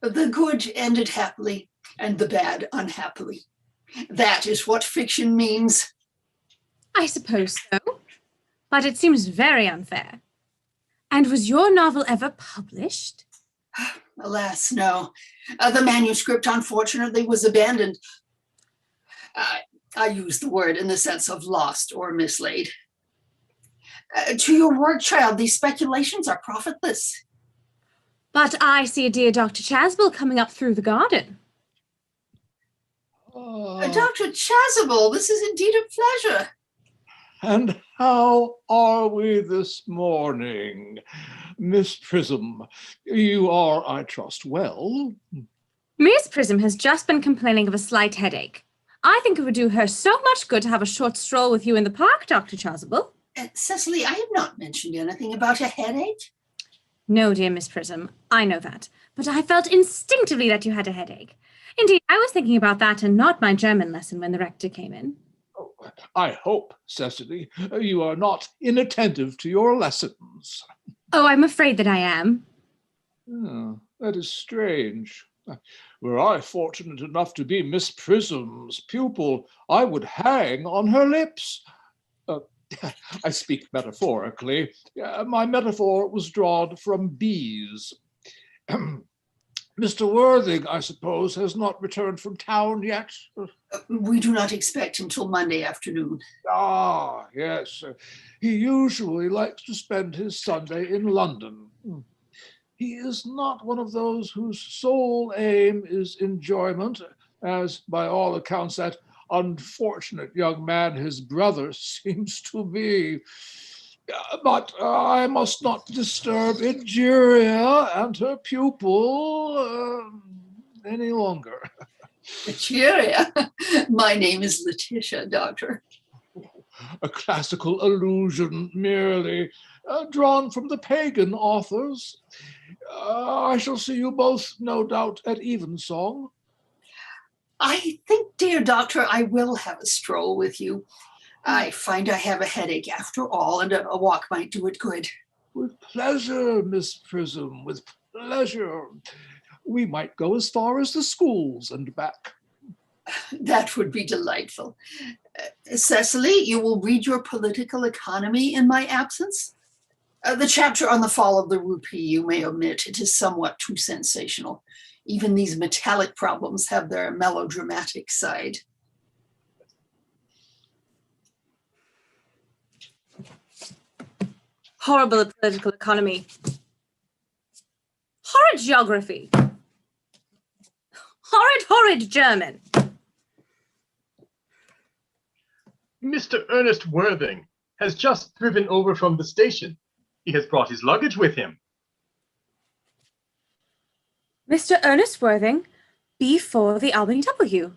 The good ended happily, and the bad unhappily. That is what fiction means. I suppose so, but it seems very unfair. And was your novel ever published? Alas, no. The manuscript, unfortunately, was abandoned. I use the word in the sense of lost or mislaid. To your word, child, these speculations are profitless. But I see a dear Dr. Chasuble coming up through the garden. Dr. Chasuble, this is indeed a pleasure. And how are we this morning? Miss Prism, you are, I trust, well. Miss Prism has just been complaining of a slight headache. I think it would do her so much good to have a short stroll with you in the park, Dr. Chasuble. Cecily, I have not mentioned anything about a headache. No, dear Miss Prism, I know that. But I felt instinctively that you had a headache. Indeed, I was thinking about that and not my German lesson when the rector came in. Oh, I hope, Cecily, you are not inattentive to your lessons. Oh, I'm afraid that I am. Oh, that is strange. Were I fortunate enough to be Miss Prism's pupil, I would hang on her lips. I speak metaphorically. My metaphor was drawn from bees. Mr. Worthing, I suppose, has not returned from town yet? We do not expect him till Monday afternoon. Ah, yes. He usually likes to spend his Sunday in London. He is not one of those whose sole aim is enjoyment, as by all accounts that unfortunate young man, his brother, seems to be. But I must not disturb Egeria and her pupil any longer. Egeria? My name is Letitia, Doctor. A classical allusion merely, drawn from the pagan authors. I shall see you both, no doubt, at evensong. I think, dear Doctor, I will have a stroll with you. I find I have a headache after all, and a walk might do it good. With pleasure, Miss Prism, with pleasure. We might go as far as the schools and back. That would be delightful. Cecily, you will read your political economy in my absence? The chapter on the fall of the rupee you may omit. It is somewhat too sensational. Even these metallic problems have their melodramatic side. Horrible at political economy. Horrid geography. Horrid German. Mr. Ernest Worthing has just driven over from the station. He has brought his luggage with him. Mr. Ernest Worthing, B4 the Albany W.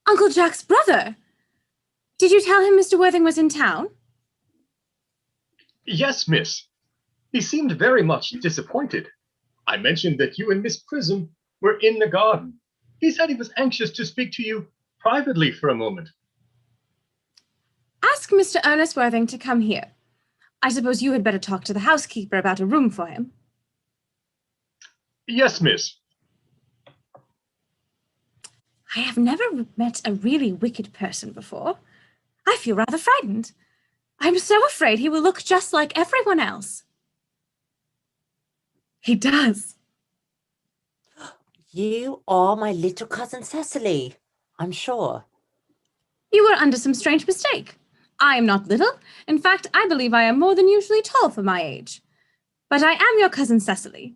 Uncle Jack's brother. Did you tell him Mr. Worthing was in town? Yes, miss. He seemed very much disappointed. I mentioned that you and Miss Prism were in the garden. He said he was anxious to speak to you privately for a moment. Ask Mr. Ernest Worthing to come here. I suppose you had better talk to the housekeeper about a room for him. Yes, miss. I have never met a really wicked person before. I feel rather frightened. I'm so afraid he will look just like everyone else. He does. You are my little cousin Cecily, I'm sure. You were under some strange mistake. I am not little. In fact, I believe I am more than usually tall for my age. But I am your cousin Cecily.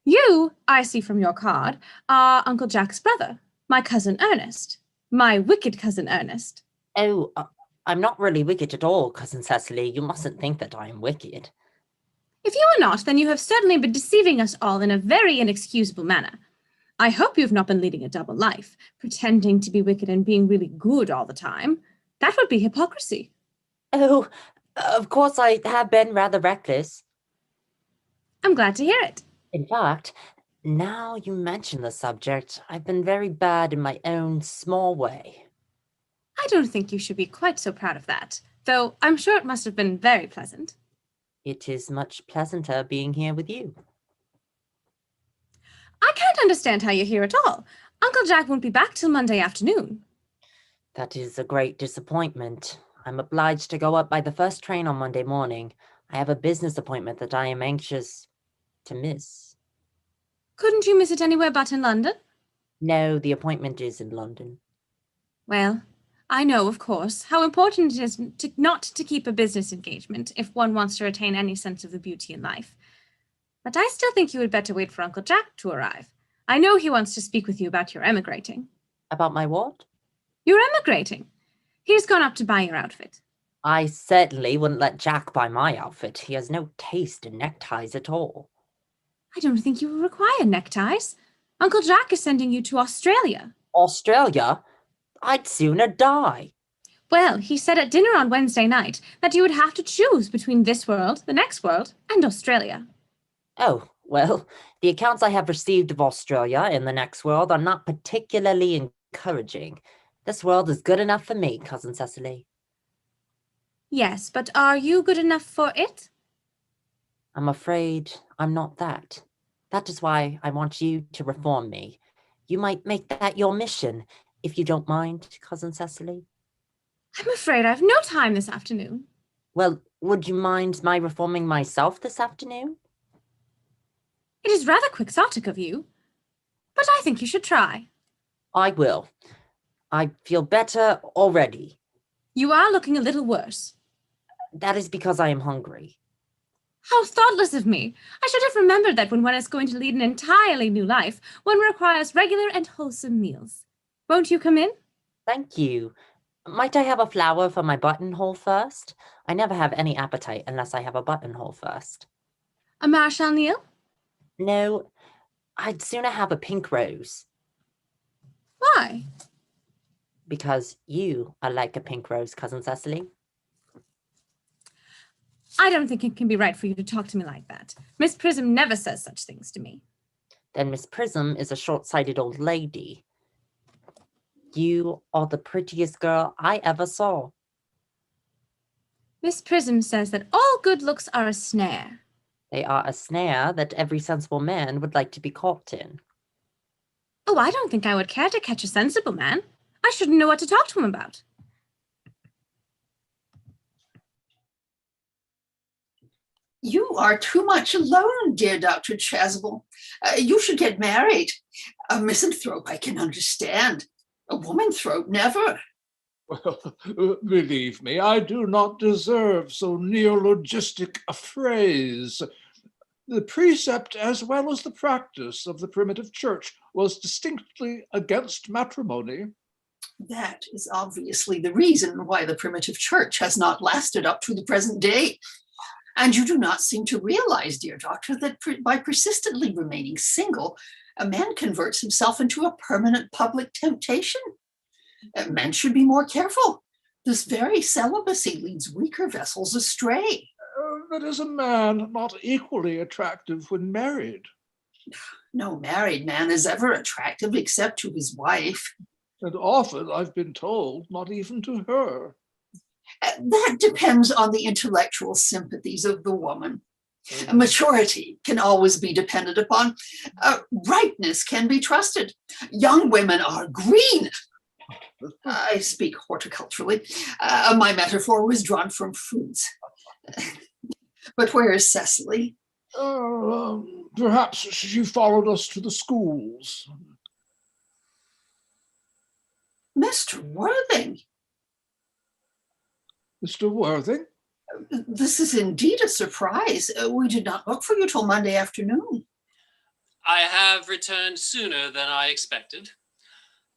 You, I see from your card, are Uncle Jack's brother, my cousin Ernest, my wicked cousin Ernest. Oh, I'm not really wicked at all, cousin Cecily. You mustn't think that I am wicked. If you are not, then you have certainly been deceiving us all in a very inexcusable manner. I hope you have not been leading a double life, pretending to be wicked and being really good all the time. That would be hypocrisy. Oh, of course I have been rather reckless. I'm glad to hear it. In fact, now you mention the subject, I've been very bad in my own small way. I don't think you should be quite so proud of that, though I'm sure it must have been very pleasant. It is much pleasanter being here with you. I can't understand how you're here at all. Uncle Jack won't be back till Monday afternoon. That is a great disappointment. I'm obliged to go up by the first train on Monday morning. I have a business appointment that I am anxious to miss. Couldn't you miss it anywhere but in London? No, the appointment is in London. Well, I know, of course, how important it is not to keep a business engagement if one wants to retain any sense of the beauty in life. But I still think you had better wait for Uncle Jack to arrive. I know he wants to speak with you about your emigrating. About my what? You're emigrating. He's gone up to buy your outfit. I certainly wouldn't let Jack buy my outfit. He has no taste in neckties at all. I don't think you will require neckties. Uncle Jack is sending you to Australia. Australia? I'd sooner die. Well, he said at dinner on Wednesday night that you would have to choose between this world, the next world, and Australia. Oh, well, the accounts I have received of Australia and the next world are not particularly encouraging. This world is good enough for me, Cousin Cecily. Yes, but are you good enough for it? I'm afraid I'm not that. That is why I want you to reform me. You might make that your mission, if you don't mind, Cousin Cecily. I'm afraid I've no time this afternoon. Well, would you mind my reforming myself this afternoon? It is rather quixotic of you, but I think you should try. I will. I feel better already. You are looking a little worse. That is because I am hungry. How thoughtless of me! I should have remembered that when one is going to lead an entirely new life, one requires regular and wholesome meals. Won't you come in? Thank you. Might I have a flower for my buttonhole first? I never have any appetite unless I have a buttonhole first. A Marshal Neal? No, I'd sooner have a pink rose. Why? Because you are like a pink rose, Cousin Cecily. I don't think it can be right for you to talk to me like that. Miss Prism never says such things to me. Then Miss Prism is a short-sighted old lady. You are the prettiest girl I ever saw. Miss Prism says that all good looks are a snare. They are a snare that every sensible man would like to be caught in. Oh, I don't think I would care to catch a sensible man. I shouldn't know what to talk to him about. You are too much alone, dear Dr. Chasuble. You should get married. A misanthrope I can understand. A woman-thrope, never. Well, believe me, I do not deserve so neologistic a phrase. The precept as well as the practice of the primitive church was distinctly against matrimony. That is obviously the reason why the primitive church has not lasted up to the present day. And you do not seem to realize, dear doctor, that by persistently remaining single, a man converts himself into a permanent public temptation. Men should be more careful. This very celibacy leads weaker vessels astray. But is a man not equally attractive when married? No married man is ever attractive except to his wife. And often, I've been told, not even to her. That depends on the intellectual sympathies of the woman. Maturity can always be depended upon. Ripeness can be trusted. Young women are green. I speak horticulturally. My metaphor was drawn from fruits. But where is Cecily? Perhaps she followed us to the schools. Mr. Worthing. Mr. Worthing? This is indeed a surprise. We did not look for you till Monday afternoon. I have returned sooner than I expected.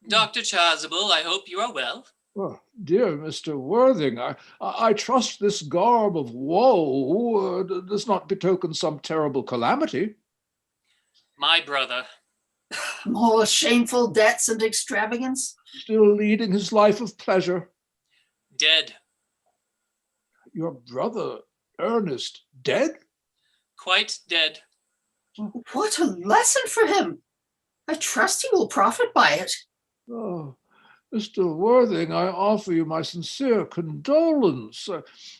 Dr. Chasuble, I hope you are well. Oh, dear Mr. Worthing, I trust this garb of woe does not betoken some terrible calamity. My brother. More shameful debts and extravagance? Still leading his life of pleasure. Dead. Your brother, Ernest, dead? Quite dead. What a lesson for him. I trust he will profit by it. Oh, Mr. Worthing, I offer you my sincere condolence.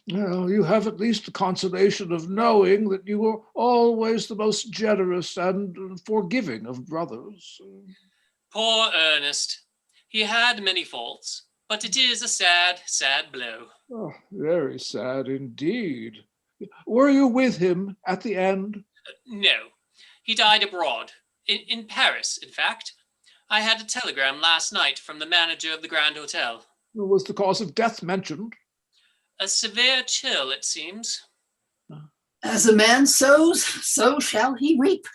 You have at least the consolation of knowing that you were always the most generous and forgiving of brothers. Poor Ernest. He had many faults, but it is a sad, sad blow. Oh, very sad indeed. Were you with him at the end? No, he died abroad, in Paris, in fact. I had a telegram last night from the manager of the Grand Hotel. Was the cause of death mentioned? A severe chill, it seems. As a man sows, so shall he reap.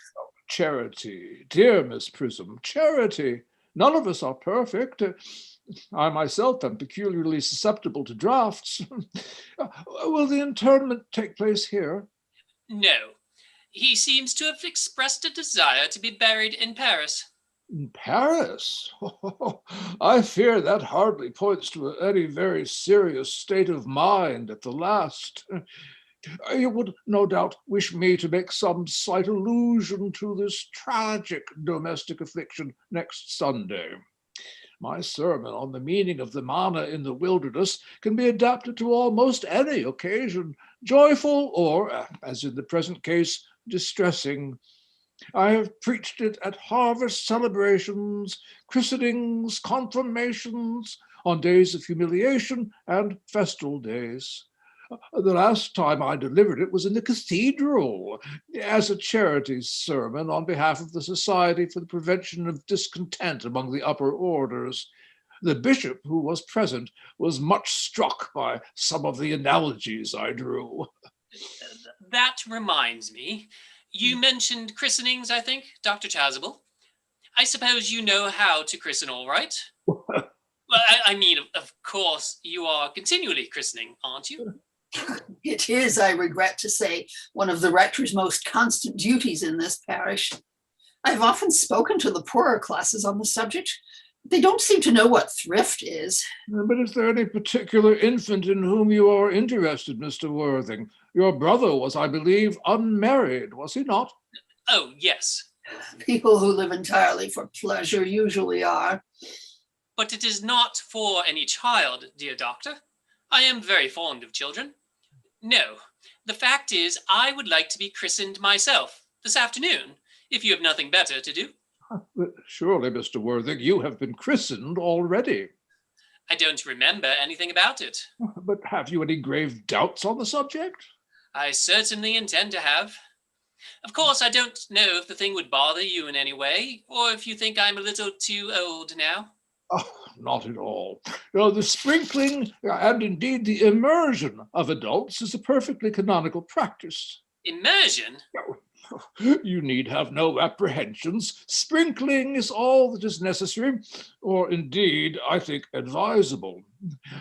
Charity, dear Miss Prism, charity. None of us are perfect. I myself am peculiarly susceptible to drafts. Will the interment take place here? No. He seems to have expressed a desire to be buried in Paris. In Paris? I fear that hardly points to any very serious state of mind at the last. You would no doubt wish me to make some slight allusion to this tragic domestic affliction next Sunday. My sermon on the meaning of the manna in the wilderness can be adapted to almost any occasion, joyful or, as in the present case, distressing. I have preached it at harvest celebrations, christenings, confirmations, on days of humiliation and festal days. The last time I delivered it was in the cathedral as a charity sermon on behalf of the Society for the Prevention of Discontent among the upper orders. The bishop, who was present, was much struck by some of the analogies I drew. That reminds me. You mentioned christenings, I think, Dr. Chasuble. I suppose you know how to christen all right? Well, I mean, of course, you are continually christening, aren't you? It is, I regret to say, one of the rector's most constant duties in this parish. I've often spoken to the poorer classes on the subject. They don't seem to know what thrift is. But is there any particular infant in whom you are interested, Mr. Worthing? Your brother was, I believe, unmarried, was he not? Oh, yes. People who live entirely for pleasure usually are. But it is not for any child, dear doctor. I am very fond of children. No, the fact is, I would like to be christened myself this afternoon, if you have nothing better to do. But surely, Mr. Worthing, you have been christened already. I don't remember anything about it. But have you any grave doubts on the subject? I certainly intend to have. Of course, I don't know if the thing would bother you in any way, or if you think I'm a little too old now. Oh, not at all. No, the sprinkling and indeed the immersion of adults is a perfectly canonical practice. Immersion? You need have no apprehensions. Sprinkling is all that is necessary, or indeed, I think, advisable.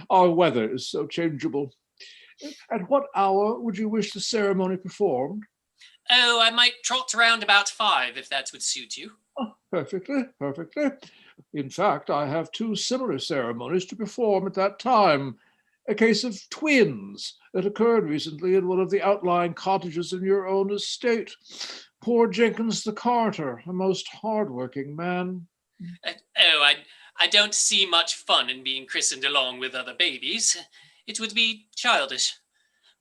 Our weather is so changeable. At what hour would you wish the ceremony performed? Oh, I might trot around about 5, if that would suit you. Oh, perfectly, perfectly. In fact, I have 2 similar ceremonies to perform at that time. A case of twins that occurred recently in one of the outlying cottages in your own estate. Poor Jenkins the carter, a most hard-working man. I don't see much fun in being christened along with other babies. It would be childish.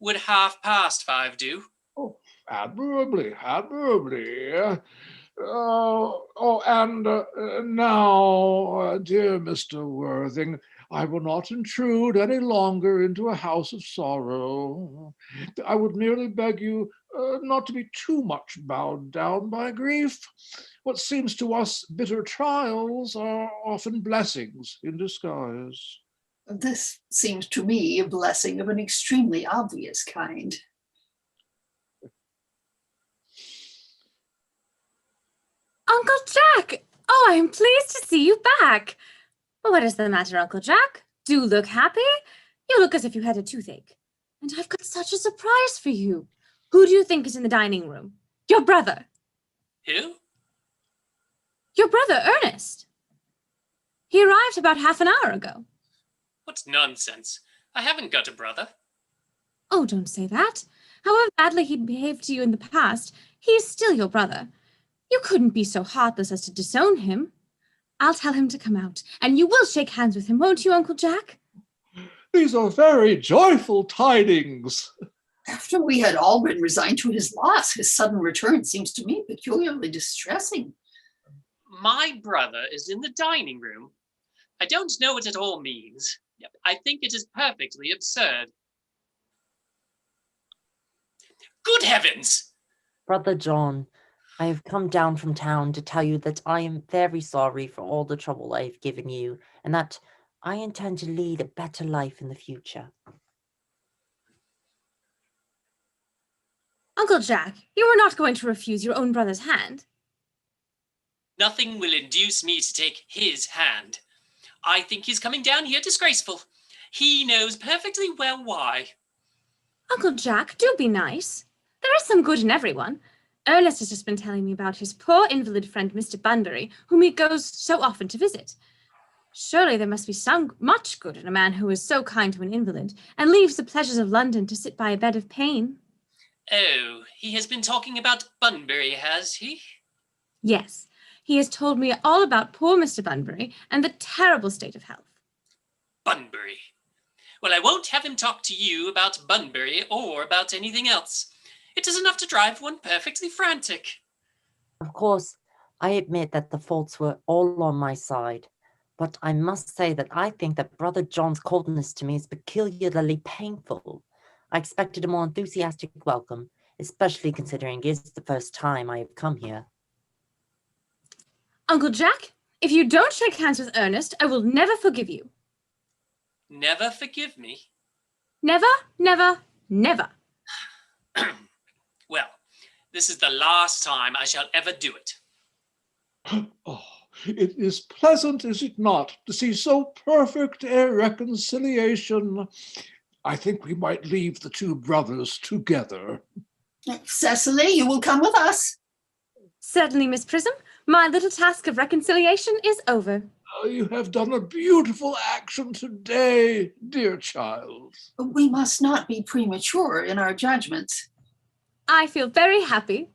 Would 5:30 do? Oh, admirably, admirably. Now, dear Mr. Worthing, I will not intrude any longer into a house of sorrow. I would merely beg you not to be too much bowed down by grief. What seems to us bitter trials are often blessings in disguise. This seems to me a blessing of an extremely obvious kind. Uncle Jack! Oh, I am pleased to see you back. Well, what is the matter, Uncle Jack? Do look happy. You look as if you had a toothache. And I've got such a surprise for you. Who do you think is in the dining room? Your brother. Who? Your brother, Ernest. He arrived about half an hour ago. What nonsense. I haven't got a brother. Oh, don't say that. However badly he'd behaved to you in the past, he is still your brother. You couldn't be so heartless as to disown him. I'll tell him to come out, and you will shake hands with him, won't you, Uncle Jack? These are very joyful tidings. After we had all been resigned to his loss, his sudden return seems to me peculiarly distressing. My brother is in the dining room. I don't know what it all means. I think it is perfectly absurd. Good heavens! Brother John, I have come down from town to tell you that I am very sorry for all the trouble I have given you, and that I intend to lead a better life in the future. Uncle Jack, you are not going to refuse your own brother's hand. Nothing will induce me to take his hand. I think he's coming down here disgraceful. He knows perfectly well why. Uncle Jack, do be nice. There is some good in everyone. Ernest has just been telling me about his poor invalid friend, Mr. Bunbury, whom he goes so often to visit. Surely there must be some much good in a man who is so kind to an invalid, and leaves the pleasures of London to sit by a bed of pain. Oh, he has been talking about Bunbury, has he? Yes, he has told me all about poor Mr. Bunbury and the terrible state of health. Bunbury. Well, I won't have him talk to you about Bunbury or about anything else. It is enough to drive one perfectly frantic. Of course, I admit that the faults were all on my side, but I must say that I think that Brother John's coldness to me is peculiarly painful. I expected a more enthusiastic welcome, especially considering it is the first time I have come here. Uncle Jack, if you don't shake hands with Ernest, I will never forgive you. Never forgive me? Never, never, never. Well, this is the last time I shall ever do it. Oh, it is pleasant, is it not, to see so perfect a reconciliation. I think we might leave the two brothers together. Cecily, you will come with us. Certainly, Miss Prism. My little task of reconciliation is over. You have done a beautiful action today, dear child. We must not be premature in our judgments. I feel very happy.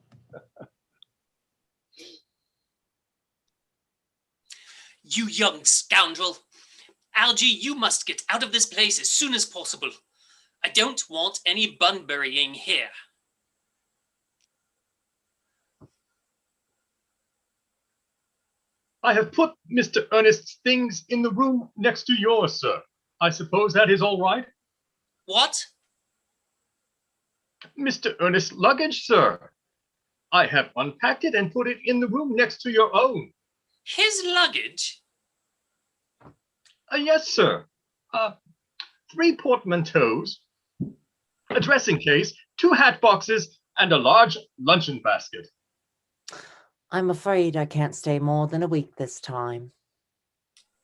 You young scoundrel. Algy, you must get out of this place as soon as possible. I don't want any Bunburying here. I have put Mr. Ernest's things in the room next to yours, sir. I suppose that is all right? What? Mr. Ernest's luggage, sir. I have unpacked it and put it in the room next to your own. His luggage? Yes, sir. 3 portmanteaus, a dressing case, 2 hat boxes, and a large luncheon basket. I'm afraid I can't stay more than a week this time.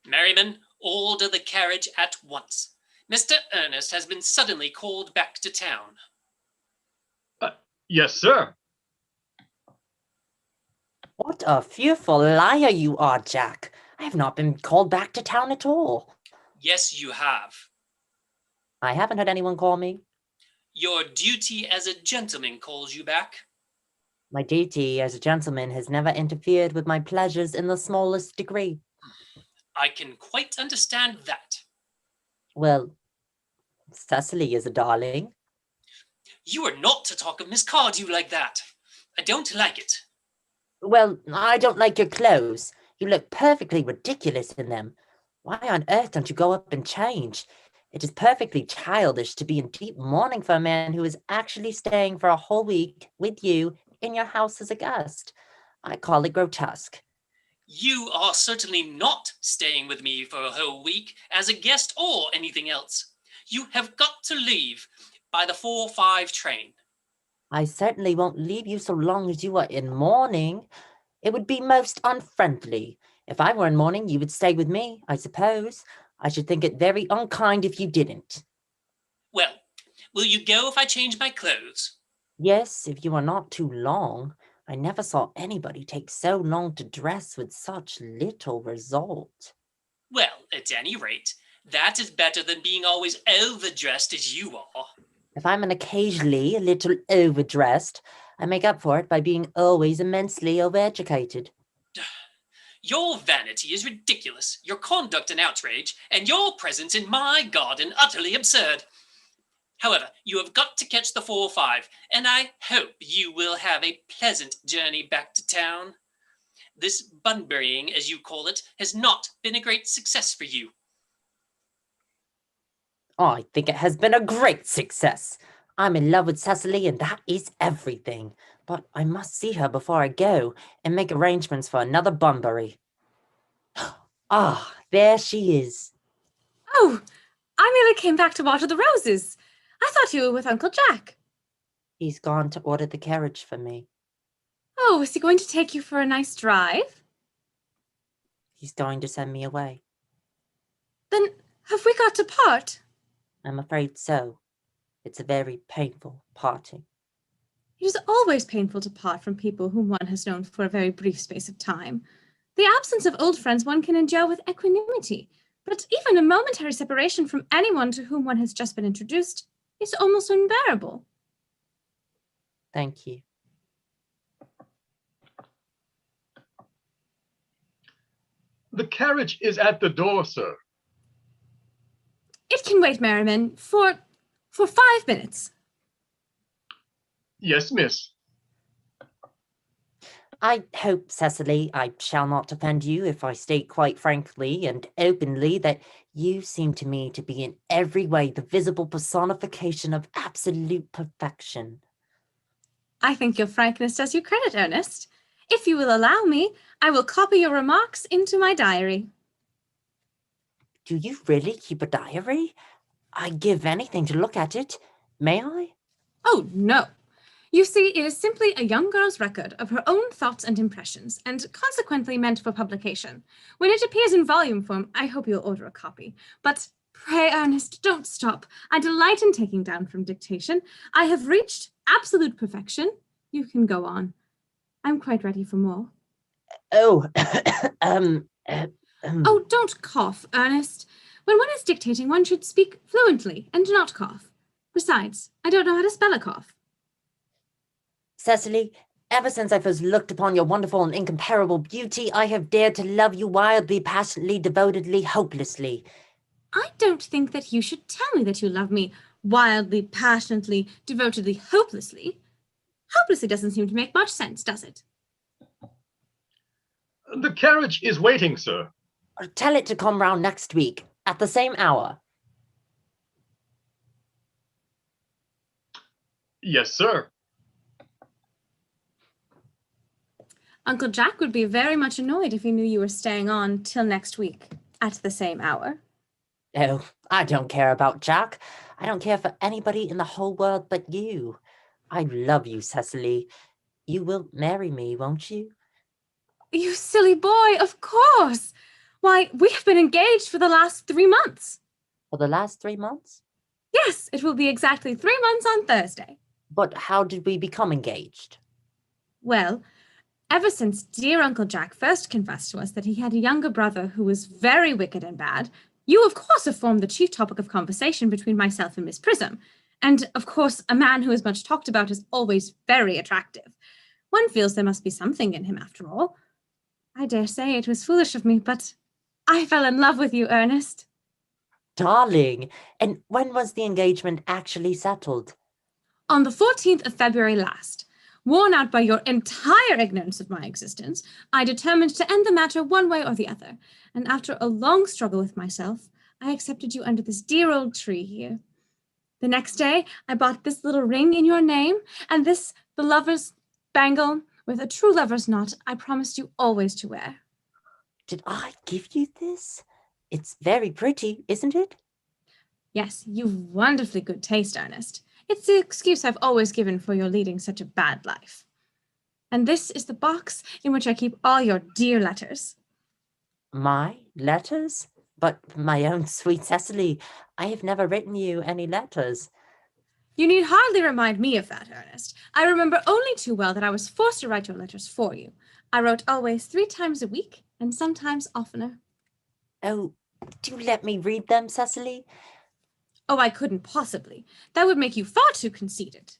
Merriman, order the carriage at once. Mr. Ernest has been suddenly called back to town. Yes, sir. What a fearful liar you are, Jack. I have not been called back to town at all. Yes, you have. I haven't had anyone call me. Your duty as a gentleman calls you back. My duty as a gentleman has never interfered with my pleasures in the smallest degree. I can quite understand that. Well, Cecily is a darling. You are not to talk of Miss Cardew like that. I don't like it. Well, I don't like your clothes. You look perfectly ridiculous in them. Why on earth don't you go up and change? It is perfectly childish to be in deep mourning for a man who is actually staying for a whole week with you in your house as a guest. I call it grotesque. You are certainly not staying with me for a whole week as a guest or anything else. You have got to leave by the 4:05 train. I certainly won't leave you so long as you are in mourning. It would be most unfriendly. If I were in mourning, you would stay with me, I suppose. I should think it very unkind if you didn't. Well, will you go if I change my clothes? Yes, if you are not too long. I never saw anybody take so long to dress with such little result. Well, at any rate, that is better than being always overdressed as you are. If I'm occasionally a little overdressed, I make up for it by being always immensely overeducated. Your vanity is ridiculous, your conduct an outrage, and your presence in my garden utterly absurd. However, you have got to catch the 4:05, and I hope you will have a pleasant journey back to town. This Bunburying, as you call it, has not been a great success for you. I think it has been a great success. I'm in love with Cecily, and that is everything. But I must see her before I go and make arrangements for another Bunbury. Ah, there she is. Oh, I merely came back to water the roses. I thought you were with Uncle Jack. He's gone to order the carriage for me. Oh, is he going to take you for a nice drive? He's going to send me away. Then have we got to part? I'm afraid so. It's a very painful parting. It is always painful to part from people whom one has known for a very brief space of time. The absence of old friends one can endure with equanimity, but even a momentary separation from anyone to whom one has just been introduced is almost unbearable. Thank you. The carriage is at the door, sir. It can wait, Merriman, for 5 minutes. Yes, miss. I hope, Cecily, I shall not offend you if I state quite frankly and openly that you seem to me to be in every way the visible personification of absolute perfection. I think your frankness does you credit, Ernest. If you will allow me, I will copy your remarks into my diary. Do you really keep a diary? I'd give anything to look at it. May I? Oh, no. You see, it is simply a young girl's record of her own thoughts and impressions, and consequently meant for publication. When it appears in volume form, I hope you'll order a copy. But pray, Ernest, don't stop. I delight in taking down from dictation. I have reached absolute perfection. You can go on. I'm quite ready for more. Oh, Oh, don't cough, Ernest. When one is dictating, one should speak fluently and not cough. Besides, I don't know how to spell a cough. Cecily, ever since I first looked upon your wonderful and incomparable beauty, I have dared to love you wildly, passionately, devotedly, hopelessly. I don't think that you should tell me that you love me wildly, passionately, devotedly, hopelessly. Hopelessly doesn't seem to make much sense, does it? The carriage is waiting, sir. Tell it to come round next week, at the same hour. Yes, sir. Uncle Jack would be very much annoyed if he knew you were staying on till next week, at the same hour. Oh, I don't care about Jack. I don't care for anybody in the whole world but you. I love you, Cecily. You will marry me, won't you? You silly boy, of course. Why, we have been engaged for the last 3 months. For the last 3 months? Yes, it will be exactly 3 months on Thursday. But how did we become engaged? Well, ever since dear Uncle Jack first confessed to us that he had a younger brother who was very wicked and bad, you, of course, have formed the chief topic of conversation between myself and Miss Prism. And, of course, a man who is much talked about is always very attractive. One feels there must be something in him, after all. I dare say it was foolish of me, but I fell in love with you, Ernest. Darling, and when was the engagement actually settled? On the 14th of February last. Worn out by your entire ignorance of my existence, I determined to end the matter one way or the other, and after a long struggle with myself, I accepted you under this dear old tree here. The next day, I bought this little ring in your name, and this, the lover's bangle, with a true lover's knot I promised you always to wear. Did I give you this? It's very pretty, isn't it? Yes, you've wonderfully good taste, Ernest. It's the excuse I've always given for your leading such a bad life. And this is the box in which I keep all your dear letters. My letters? But my own sweet Cecily, I have never written you any letters. You need hardly remind me of that, Ernest. I remember only too well that I was forced to write your letters for you. I wrote always 3 times a week, and sometimes oftener. Oh, do let me read them, Cecily. Oh, I couldn't possibly. That would make you far too conceited.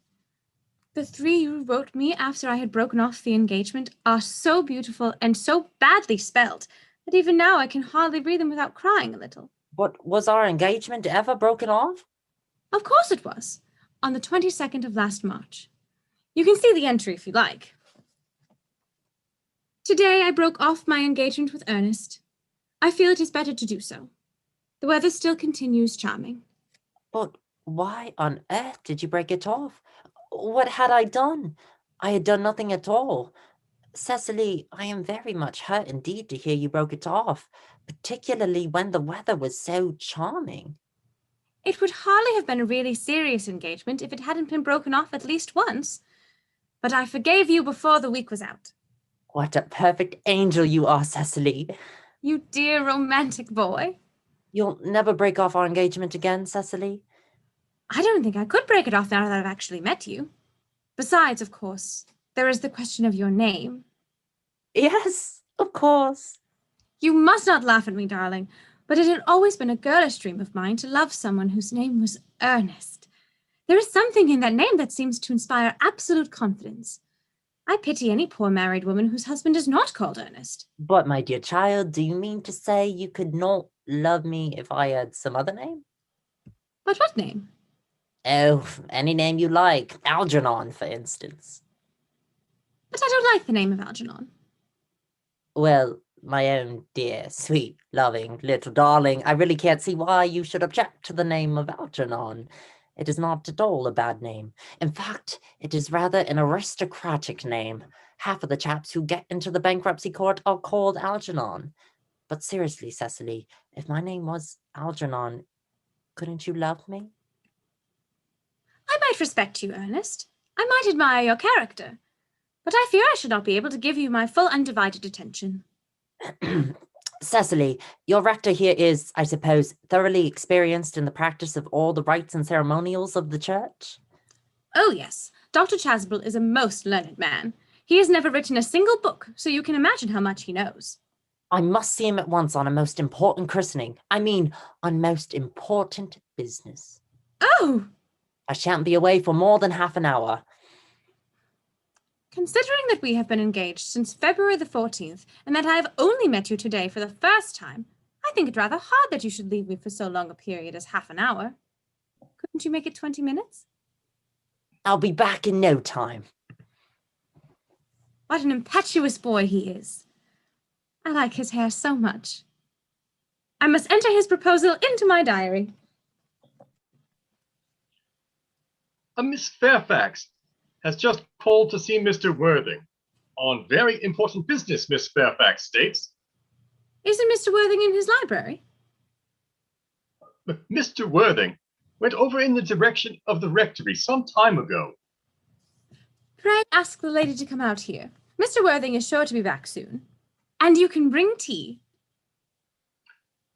The 3 you wrote me after I had broken off the engagement are so beautiful and so badly spelled that even now I can hardly read them without crying a little. But was our engagement ever broken off? Of course it was, on the 22nd of last March. You can see the entry if you like. Today I broke off my engagement with Ernest. I feel it is better to do so. The weather still continues charming. But why on earth did you break it off? What had I done? I had done nothing at all. Cecily, I am very much hurt indeed to hear you broke it off, particularly when the weather was so charming. It would hardly have been a really serious engagement if it hadn't been broken off at least once. But I forgave you before the week was out. What a perfect angel you are, Cecily. You dear romantic boy. You'll never break off our engagement again, Cecily? I don't think I could break it off now that I've actually met you. Besides, of course, there is the question of your name. Yes, of course. You must not laugh at me, darling, but it had always been a girlish dream of mine to love someone whose name was Ernest. There is something in that name that seems to inspire absolute confidence. I pity any poor married woman whose husband is not called Ernest. But, my dear child, do you mean to say you could not love me if I had some other name? But what name? Oh, any name you like. Algernon, for instance. But I don't like the name of Algernon. Well, my own dear, sweet, loving little darling, I really can't see why you should object to the name of Algernon. It is not at all a bad name. In fact, it is rather an aristocratic name. Half of the chaps who get into the bankruptcy court are called Algernon. But seriously, Cecily, if my name was Algernon, couldn't you love me? I might respect you, Ernest. I might admire your character. But I fear I should not be able to give you my full undivided attention. Cecily, your rector here is, I suppose, thoroughly experienced in the practice of all the rites and ceremonials of the church? Oh, yes. Dr. Chasuble is a most learned man. He has never written a single book, so you can imagine how much he knows. I must see him at once on a most important christening. I mean, on most important business. Oh! I shan't be away for more than half an hour. Considering that we have been engaged since February the 14th, and that I have only met you today for the first time, I think it rather hard that you should leave me for so long a period as half an hour. Couldn't you make it 20 minutes? I'll be back in no time. What an impetuous boy he is. I like his hair so much. I must enter his proposal into my diary. A Miss Fairfax has just called to see Mr. Worthing. On very important business, Miss Fairfax states. Isn't Mr. Worthing in his library? Mr. Worthing went over in the direction of the rectory some time ago. Pray ask the lady to come out here. Mr. Worthing is sure to be back soon. And you can bring tea.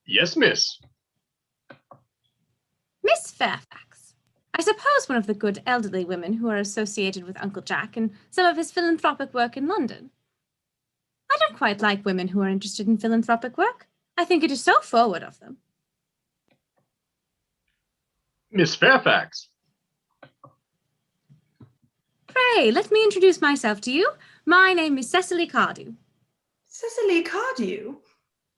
Yes, miss. Miss Fairfax, I suppose one of the good elderly women who are associated with Uncle Jack and some of his philanthropic work in London. I don't quite like women who are interested in philanthropic work. I think it is so forward of them. Miss Fairfax. Pray, let me introduce myself to you. My name is Cecily Cardew. Cecily Cardew?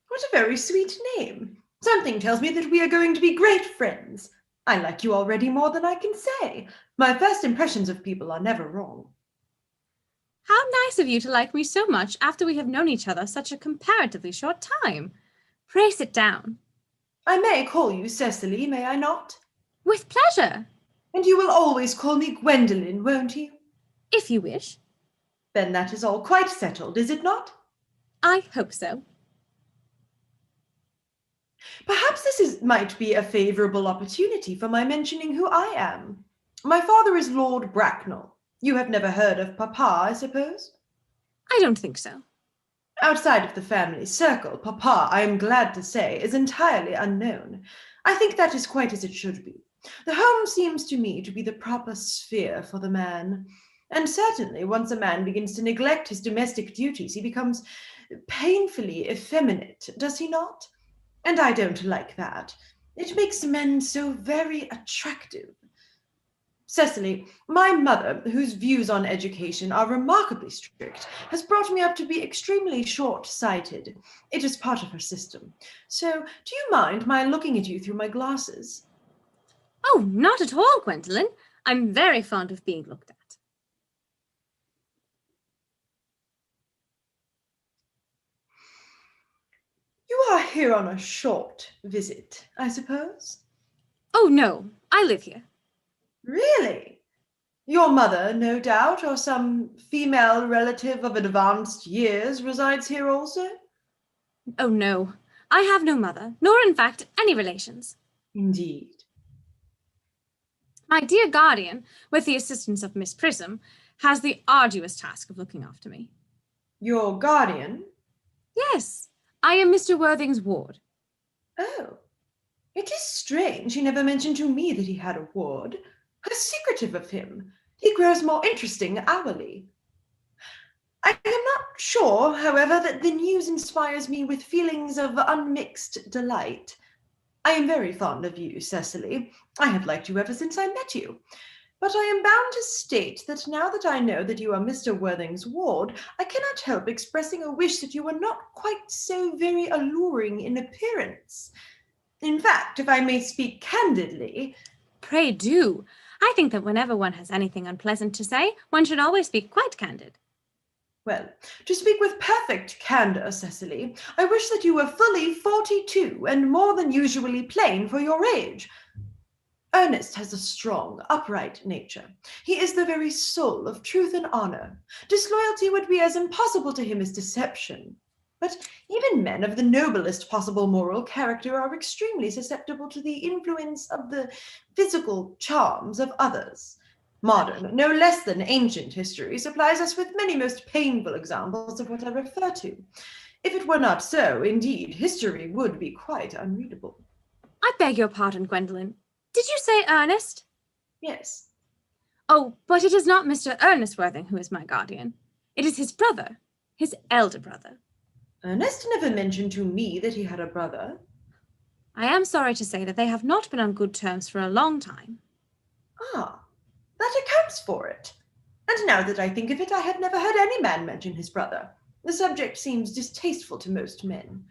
What a very sweet name. Something tells me that we are going to be great friends. I like you already more than I can say. My first impressions of people are never wrong. How nice of you to like me so much after we have known each other such a comparatively short time. Pray sit down. I may call you Cecily, may I not? With pleasure. And you will always call me Gwendolyn, won't you? If you wish. Then that is all quite settled, is it not? I hope so. Perhaps this might be a favourable opportunity for my mentioning who I am. My father is Lord Bracknell. You have never heard of Papa, I suppose? I don't think so. Outside of the family circle, Papa, I am glad to say, is entirely unknown. I think that is quite as it should be. The home seems to me to be the proper sphere for the man. And certainly, once a man begins to neglect his domestic duties, he becomes painfully effeminate, does he not? And I don't like that. It makes men so very attractive. Cecily, my mother, whose views on education are remarkably strict, has brought me up to be extremely short-sighted. It is part of her system. So, do you mind my looking at you through my glasses? Oh, not at all, Gwendolyn. I'm very fond of being looked at. You are here on a short visit, I suppose? Oh, no. I live here. Really? Your mother, no doubt, or some female relative of advanced years resides here also? Oh, no. I have no mother, nor, in fact, any relations. Indeed. My dear guardian, with the assistance of Miss Prism, has the arduous task of looking after me. Your guardian? Yes, I am Mr. Worthing's ward. Oh, it is strange he never mentioned to me that he had a ward. How secretive of him. He grows more interesting hourly. I am not sure, however, that the news inspires me with feelings of unmixed delight. I am very fond of you, Cecily. I have liked you ever since I met you. But I am bound to state that now that I know that you are Mr. Worthing's ward, I cannot help expressing a wish that you were not quite so very alluring in appearance. In fact, if I may speak candidly— Pray do. I think that whenever one has anything unpleasant to say, one should always be quite candid. Well, to speak with perfect candor, Cecily, I wish that you were fully 42 and more than usually plain for your age. Ernest has a strong, upright nature. He is the very soul of truth and honor. Disloyalty would be as impossible to him as deception. But even men of the noblest possible moral character are extremely susceptible to the influence of the physical charms of others. Modern, no less than ancient history, supplies us with many most painful examples of what I refer to. If it were not so, indeed, history would be quite unreadable. I beg your pardon, Gwendolyn. Did you say Ernest? Yes. Oh, but it is not Mr. Ernest Worthing who is my guardian. It is his brother, his elder brother. Ernest never mentioned to me that he had a brother. I am sorry to say that they have not been on good terms for a long time. Ah, that accounts for it. And now that I think of it, I have never heard any man mention his brother. The subject seems distasteful to most men.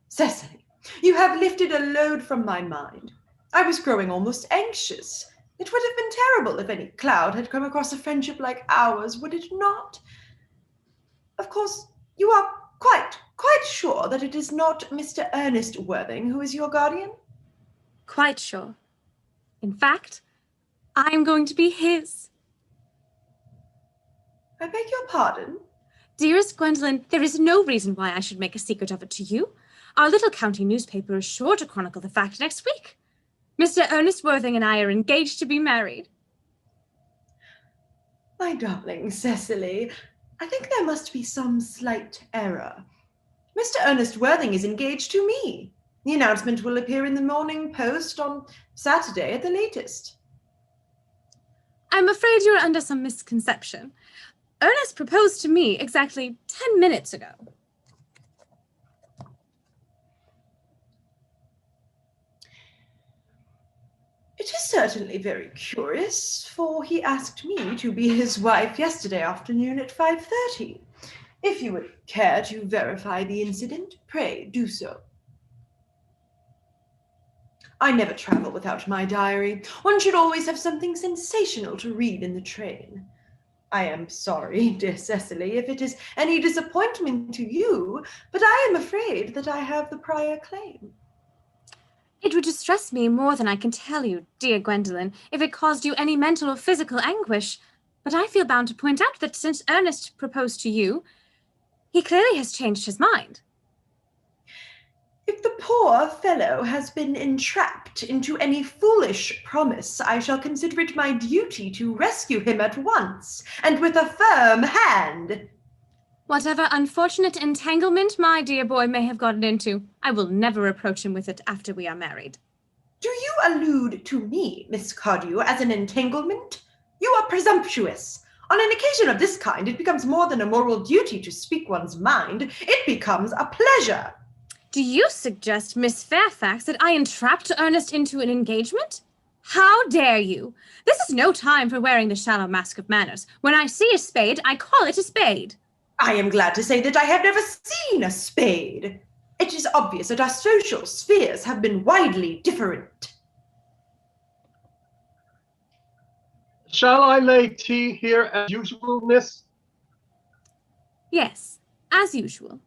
Cecily, you have lifted a load from my mind. I was growing almost anxious. It would have been terrible if any cloud had come across a friendship like ours, would it not? Of course, you are quite sure that it is not Mr. Ernest Worthing who is your guardian? Quite sure. In fact, I am going to be his. I beg your pardon? Dearest Gwendolyn, there is no reason why I should make a secret of it to you. Our little county newspaper is sure to chronicle the fact next week. Mr. Ernest Worthing and I are engaged to be married. My darling Cecily, I think there must be some slight error. Mr. Ernest Worthing is engaged to me. The announcement will appear in the Morning Post on Saturday at the latest. I'm afraid you're under some misconception. Ernest proposed to me exactly 10 minutes ago. It is certainly very curious, for he asked me to be his wife yesterday afternoon at 5:30. If you would care to verify the incident, pray do so. I never travel without my diary. One should always have something sensational to read in the train. I am sorry, dear Cecily, if it is any disappointment to you, but I am afraid that I have the prior claim. It would distress me more than I can tell you, dear Gwendolyn, if it caused you any mental or physical anguish. But I feel bound to point out that since Ernest proposed to you, he clearly has changed his mind. If the poor fellow has been entrapped into any foolish promise, I shall consider it my duty to rescue him at once, and with a firm hand. Whatever unfortunate entanglement my dear boy may have gotten into, I will never reproach him with it after we are married. Do you allude to me, Miss Cardew, as an entanglement? You are presumptuous. On an occasion of this kind, it becomes more than a moral duty to speak one's mind. It becomes a pleasure. Do you suggest, Miss Fairfax, that I entrapped Ernest into an engagement? How dare you? This is no time for wearing the shallow mask of manners. When I see a spade, I call it a spade. I am glad to say that I have never seen a spade. It is obvious that our social spheres have been widely different. Shall I lay tea here as usual, miss? Yes, as usual.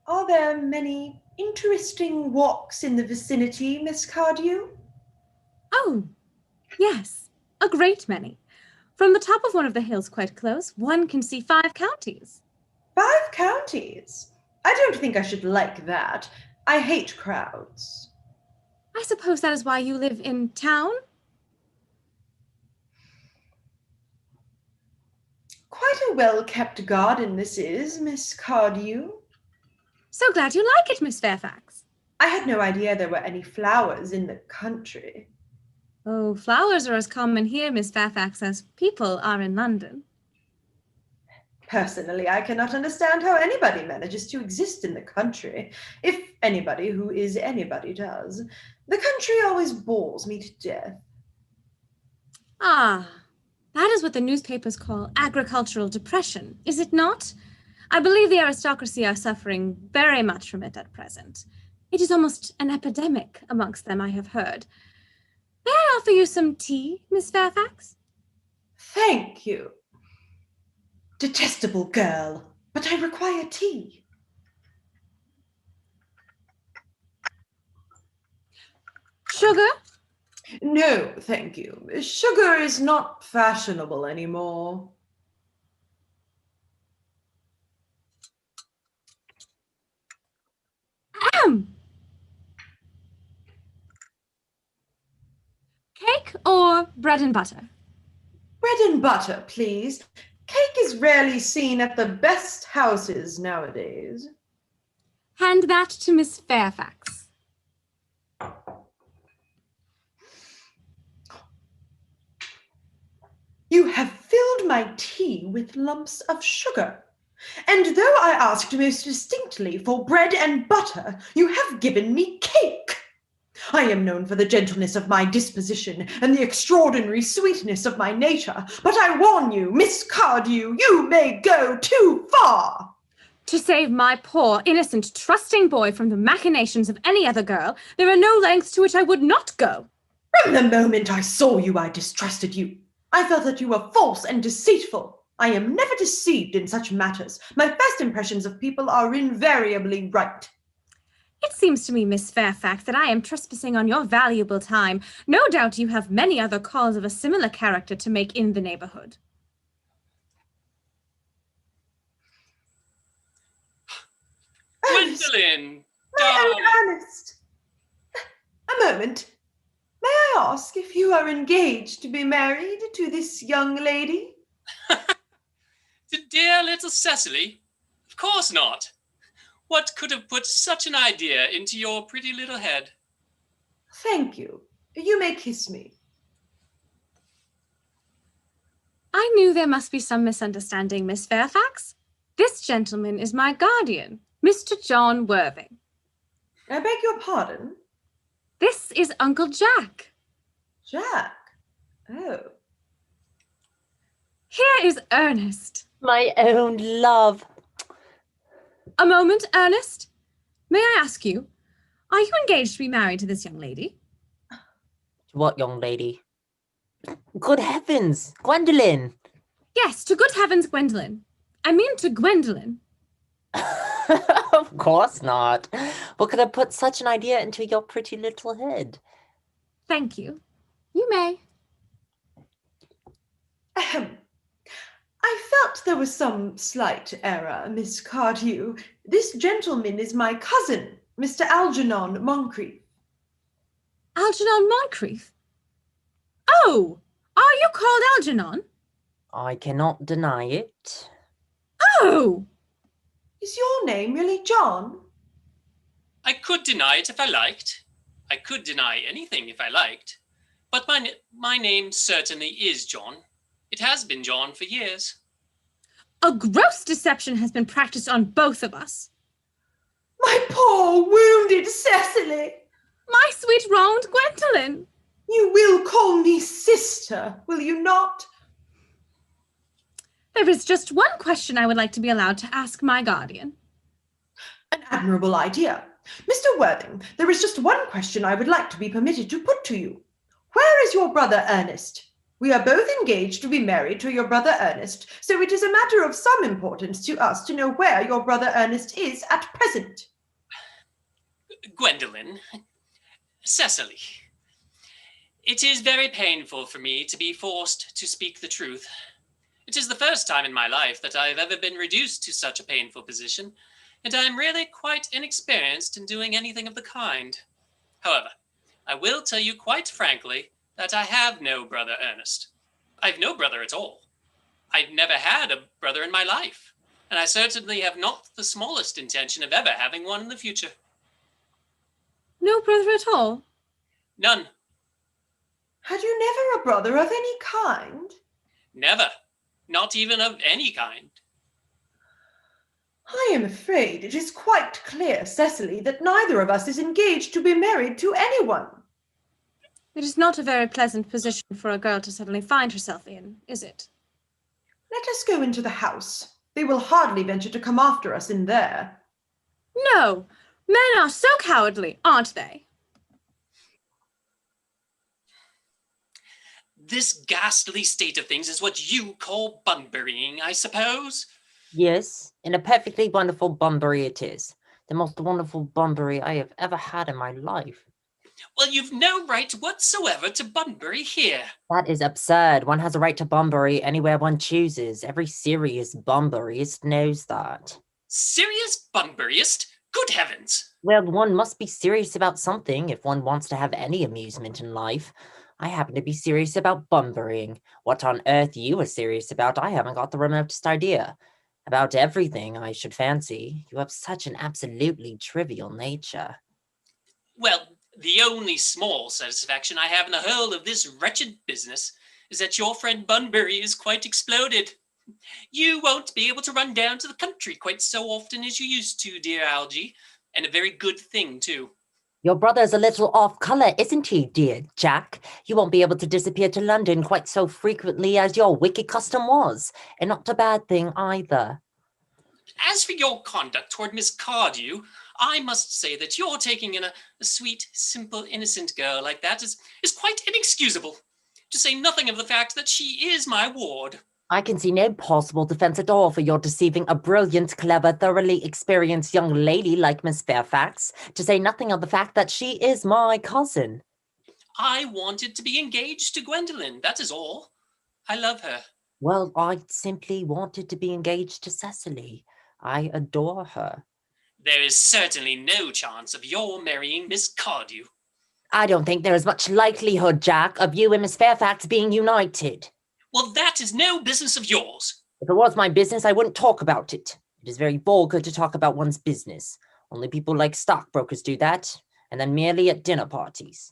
Are there many interesting walks in the vicinity, Miss Cardew? Oh, yes, a great many. From the top of one of the hills quite close, one can see 5 counties. 5 counties? I don't think I should like that. I hate crowds. I suppose that is why you live in town? Quite a well-kept garden this is, Miss Cardew. So glad you like it, Miss Fairfax. I had no idea there were any flowers in the country. Oh, flowers are as common here, Miss Fairfax, as people are in London. Personally, I cannot understand how anybody manages to exist in the country, if anybody who is anybody does. The country always bores me to death. Ah, that is what the newspapers call agricultural depression, is it not? I believe the aristocracy are suffering very much from it at present. It is almost an epidemic amongst them, I have heard. May I offer you some tea, Miss Fairfax? Thank you. Detestable girl, but I require tea. Sugar? No, thank you. Sugar is not fashionable anymore. Cake or bread and butter? Bread and butter, please. Cake is rarely seen at the best houses nowadays. Hand that to Miss Fairfax. You have filled my tea with lumps of sugar. And though I asked most distinctly for bread and butter, you have given me cake. I am known for the gentleness of my disposition and the extraordinary sweetness of my nature, but I warn you, Miss Cardew, you may go too far. To save my poor, innocent, trusting boy from the machinations of any other girl, there are no lengths to which I would not go. From the moment I saw you, I distrusted you. I felt that you were false and deceitful. I am never deceived in such matters. My first impressions of people are invariably right. It seems to me, Miss Fairfax, that I am trespassing on your valuable time. No doubt you have many other calls of a similar character to make in the neighborhood. Gwendolyn! My darling. own Ernest. A moment. May I ask if you are engaged to be married to this young lady? To dear little Cecily? Of course not. What could have put such an idea into your pretty little head? Thank you. You may kiss me. I knew there must be some misunderstanding, Miss Fairfax. This gentleman is my guardian, Mr. John Worthing. I beg your pardon? This is Uncle Jack. Jack? Oh. Here is Ernest. My own love. A moment, Ernest. May I ask you, are you engaged to be married to this young lady? What young lady? Good heavens, Gwendolyn. Yes, to good heavens, Gwendolyn. I mean to Gwendolyn. Of course not. What could have put such an idea into your pretty little head? Thank you. You may. Ahem. I felt there was some slight error, Miss Cardew. This gentleman is my cousin, Mr. Algernon Montcrieff. Algernon Montcrieff? Oh, are you called Algernon? I cannot deny it. Oh! Is your name really John? I could deny it if I liked. I could deny anything if I liked. But my name certainly is John. It has been John for years. A gross deception has been practiced on both of us. My poor wounded Cecily! My sweet wronged Gwendolyn! You will call me sister, will you not? There is just one question I would like to be allowed to ask my guardian. An admirable idea. Mr. Worthing, there is just one question I would like to be permitted to put to you. Where is your brother Ernest? We are both engaged to be married to your brother Ernest, so it is a matter of some importance to us to know where your brother Ernest is at present. Gwendolyn. Cecily. It is very painful for me to be forced to speak the truth. It is the first time in my life that I have ever been reduced to such a painful position, and I am really quite inexperienced in doing anything of the kind. However, I will tell you quite frankly that I have no brother Ernest. I've no brother at all. I've never had a brother in my life, and I certainly have not the smallest intention of ever having one in the future. No brother at all? None. Had you never a brother of any kind? Never. Not even of any kind. I am afraid it is quite clear, Cecily, that neither of us is engaged to be married to anyone. It is not a very pleasant position for a girl to suddenly find herself in, is it? Let us go into the house. They will hardly venture to come after us in there. No, men are so cowardly, aren't they? This ghastly state of things is what you call bunburying, I suppose? Yes, and a perfectly wonderful Bunbury it is. The most wonderful Bunbury I have ever had in my life. Well, you've no right whatsoever to Bunbury here. That is absurd. One has a right to Bunbury anywhere one chooses. Every serious Bunburyist knows that. Serious Bunburyist? Good heavens! Well, one must be serious about something if one wants to have any amusement in life. I happen to be serious about Bunburying. What on earth you are serious about, I haven't got the remotest idea. About everything, I should fancy. You have such an absolutely trivial nature. Well, the only small satisfaction I have in the whole of this wretched business is that your friend Bunbury is quite exploded. You won't be able to run down to the country quite so often as you used to, dear Algy, and a very good thing, too. Your brother's a little off colour, isn't he, dear Jack? You won't be able to disappear to London quite so frequently as your wicked custom was, and not a bad thing either. As for your conduct toward Miss Cardew, I must say that your taking in a sweet, simple, innocent girl like that is quite inexcusable, to say nothing of the fact that she is my ward. I can see no possible defence at all for your deceiving a brilliant, clever, thoroughly experienced young lady like Miss Fairfax, to say nothing of the fact that she is my cousin. I wanted to be engaged to Gwendolyn, that is all. I love her. Well, I simply wanted to be engaged to Cecily. I adore her. There is certainly no chance of your marrying Miss Cardew. I don't think there is much likelihood, Jack, of you and Miss Fairfax being united. Well, that is no business of yours. If it was my business, I wouldn't talk about it. It is very vulgar to talk about one's business. Only people like stockbrokers do that, and then merely at dinner parties.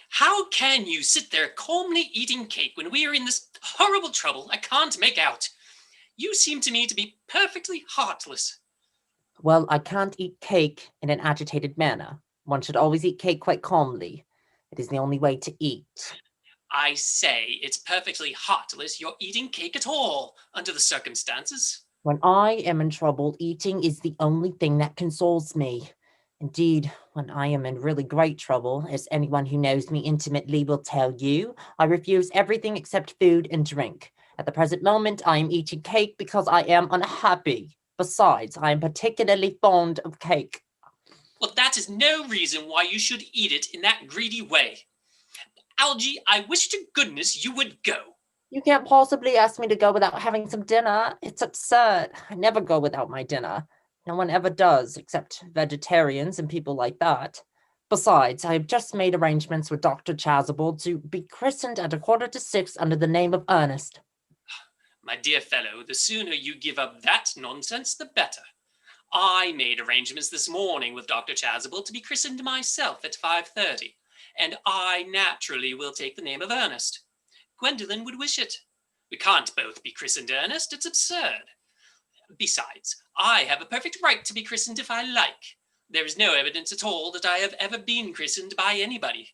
How can you sit there calmly eating cake when we are in this horrible trouble I can't make out? You seem to me to be perfectly heartless. Well, I can't eat cake in an agitated manner. One should always eat cake quite calmly. It is the only way to eat. I say it's perfectly heartless you're eating cake at all, under the circumstances. When I am in trouble, eating is the only thing that consoles me. Indeed, when I am in really great trouble, as anyone who knows me intimately will tell you, I refuse everything except food and drink. At the present moment, I am eating cake because I am unhappy. Besides, I am particularly fond of cake. Well, that is no reason why you should eat it in that greedy way. Algy, I wish to goodness you would go. You can't possibly ask me to go without having some dinner. It's absurd. I never go without my dinner. No one ever does, except vegetarians and people like that. Besides, I have just made arrangements with Dr. Chasuble to be christened at 6:15 under the name of Ernest. My dear fellow, the sooner you give up that nonsense, the better. I made arrangements this morning with Dr. Chasuble to be christened myself at 5:30, and I naturally will take the name of Ernest. Gwendolyn would wish it. We can't both be christened Ernest, it's absurd. Besides, I have a perfect right to be christened if I like. There is no evidence at all that I have ever been christened by anybody.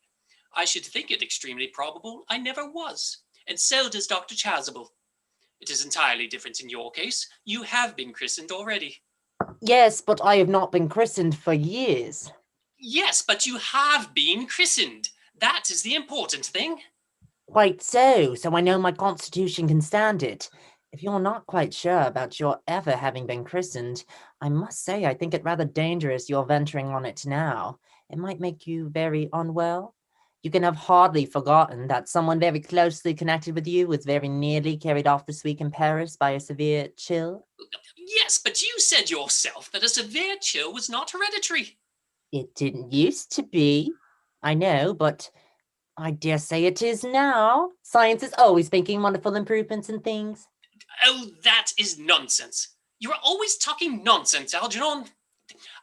I should think it extremely probable I never was, and so does Dr. Chasuble. It is entirely different in your case. You have been christened already. Yes, but I have not been christened for years. Yes, but you have been christened. That is the important thing. Quite so I know my constitution can stand it. If you're not quite sure about your ever having been christened, I must say I think it rather dangerous you're venturing on it now. It might make you very unwell. You can have hardly forgotten that someone very closely connected with you was very nearly carried off this week in Paris by a severe chill. Yes, but you said yourself that a severe chill was not hereditary. It didn't used to be. I know, but I dare say it is now. Science is always making wonderful improvements in things. Oh, that is nonsense. You are always talking nonsense, Algernon.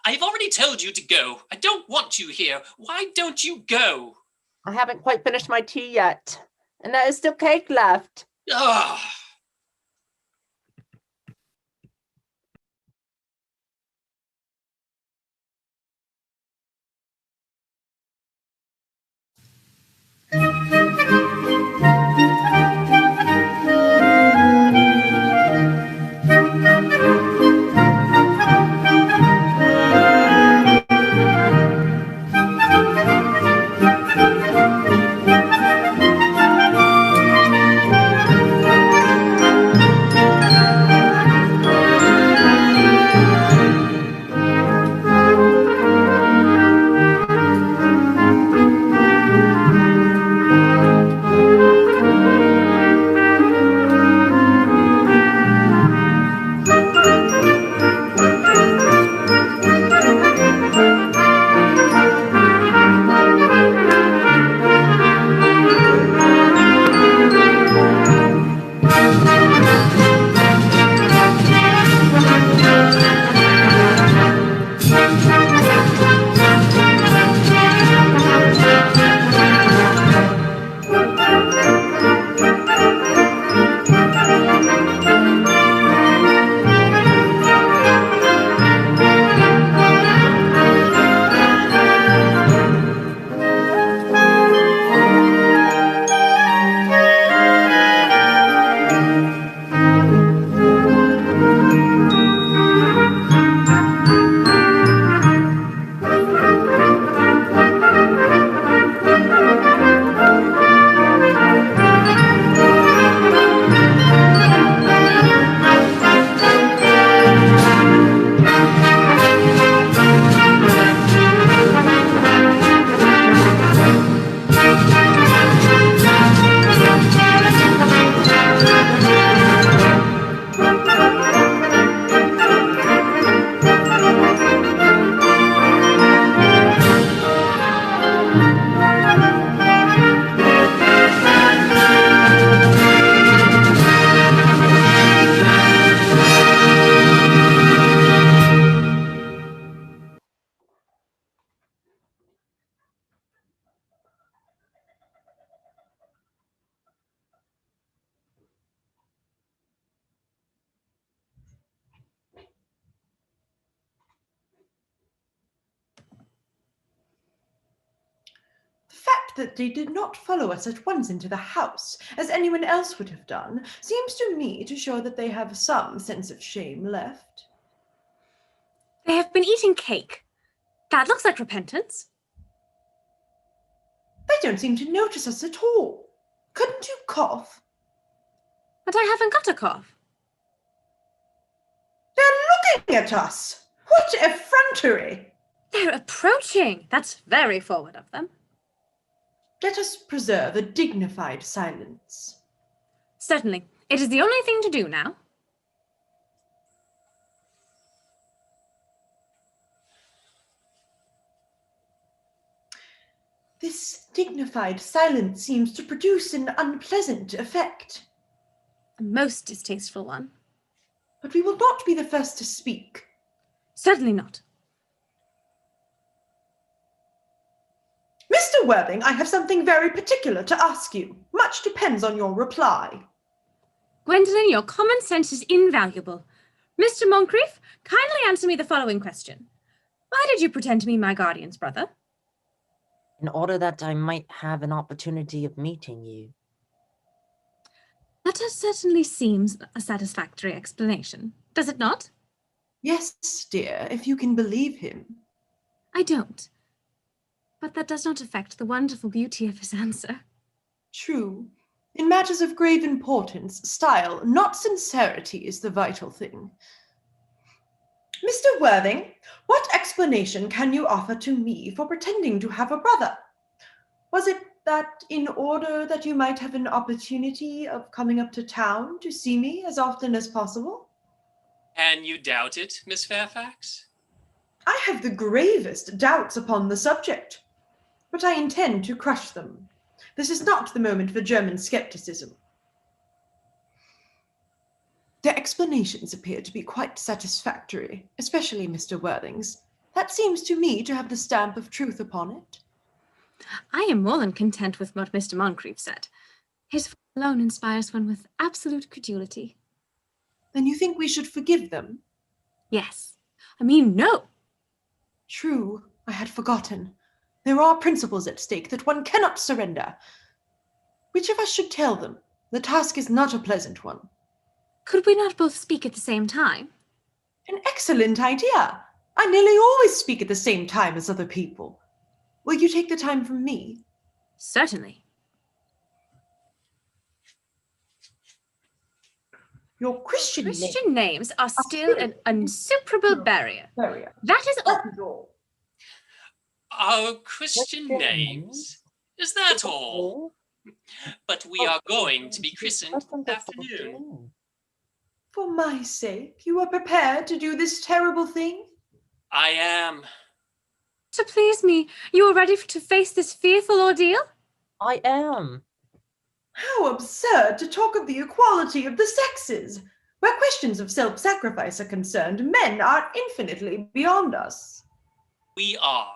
I've already told you to go. I don't want you here. Why don't you go? I haven't quite finished my tea yet, and there is still cake left. Ugh. That they did not follow us at once into the house, as anyone else would have done, seems to me to show that they have some sense of shame left. They have been eating cake. That looks like repentance. They don't seem to notice us at all. Couldn't you cough? But I haven't got a cough. They're looking at us! What effrontery! They're approaching. That's very forward of them. Let us preserve a dignified silence. Certainly. It is the only thing to do now. This dignified silence seems to produce an unpleasant effect. A most distasteful one. But we will not be the first to speak. Certainly not. Mr. Worthing, I have something very particular to ask you. Much depends on your reply. Gwendolyn, your common sense is invaluable. Mr. Montcrieff, kindly answer me the following question. Why did you pretend to be my guardian's brother? In order that I might have an opportunity of meeting you. That certainly seems a satisfactory explanation, does it not? Yes, dear, if you can believe him. I don't. But that does not affect the wonderful beauty of his answer. True. In matters of grave importance, style, not sincerity, is the vital thing. Mr. Worthing, what explanation can you offer to me for pretending to have a brother? Was it that in order that you might have an opportunity of coming up to town to see me as often as possible? And you doubt it, Miss Fairfax? I have the gravest doubts upon the subject, but I intend to crush them. This is not the moment for German skepticism. The explanations appear to be quite satisfactory, especially Mr. Worthing's. That seems to me to have the stamp of truth upon it. I am more than content with what Mr. Montcrieff said. His voice alone inspires one with absolute credulity. Then you think we should forgive them? Yes. I mean, no. True, I had forgotten. There are principles at stake that one cannot surrender. Which of us should tell them? The task is not a pleasant one. Could we not both speak at the same time? An excellent idea. I nearly always speak at the same time as other people. Will you take the time from me? Certainly. Your Christian names are still an insuperable barrier. That is all. Our Christian names? Is that all? But we are going to be christened this afternoon. For my sake, you are prepared to do this terrible thing? I am. To please me, you are ready to face this fearful ordeal? I am. How absurd to talk of the equality of the sexes! Where questions of self-sacrifice are concerned, men are infinitely beyond us. We are.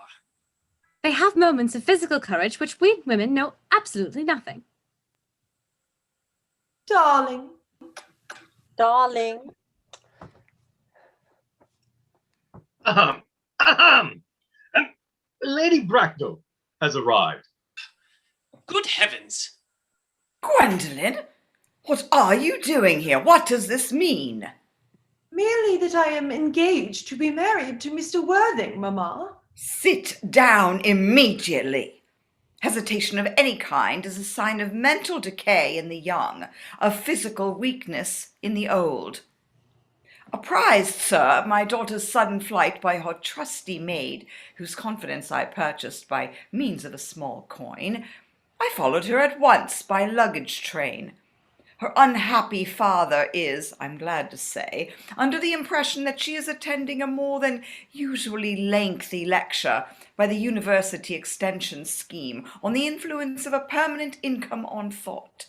They have moments of physical courage which we women know absolutely nothing. Darling. Darling. Lady Bracknell has arrived. Good heavens! Gwendolyn? What are you doing here? What does this mean? Merely that I am engaged to be married to Mr. Worthing, Mamma. Sit down immediately. Hesitation of any kind is a sign of mental decay in the young, of physical weakness in the old. Apprised, sir, of my daughter's sudden flight by her trusty maid, whose confidence I purchased by means of a small coin, I followed her at once by luggage train. Her unhappy father is, I'm glad to say, under the impression that she is attending a more than usually lengthy lecture by the University Extension Scheme on the influence of a permanent income on thought.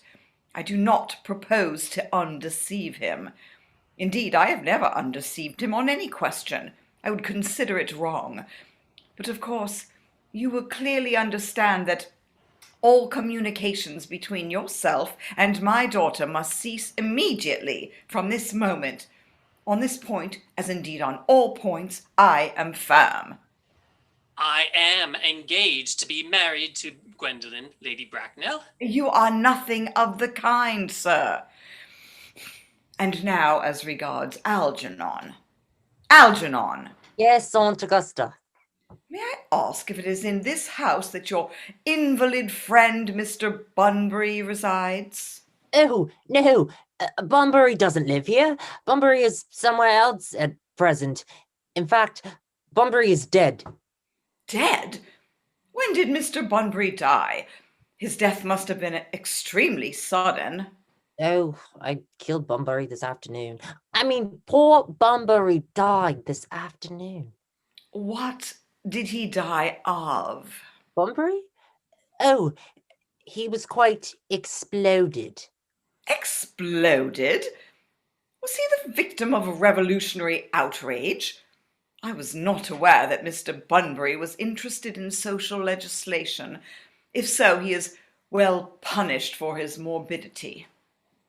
I do not propose to undeceive him. Indeed, I have never undeceived him on any question. I would consider it wrong. But of course, you will clearly understand that all communications between yourself and my daughter must cease immediately from this moment. On this point, as indeed on all points, I am firm. I am engaged to be married to Gwendolyn, Lady Bracknell. You are nothing of the kind, sir. And now as regards Algernon. Algernon! Yes, Aunt Augusta. May I ask if it is in this house that your invalid friend Mr. Bunbury resides? Oh, no, Bunbury doesn't live here. Bunbury is somewhere else at present. In fact, Bunbury is dead. Dead? When did Mr. Bunbury die? His death must have been extremely sudden. Oh, I killed Bunbury this afternoon. I mean, poor Bunbury died this afternoon. What did he die of? Bunbury? Oh, he was quite exploded. Exploded? Was he the victim of a revolutionary outrage? I was not aware that Mr. Bunbury was interested in social legislation. If so, he is well punished for his morbidity.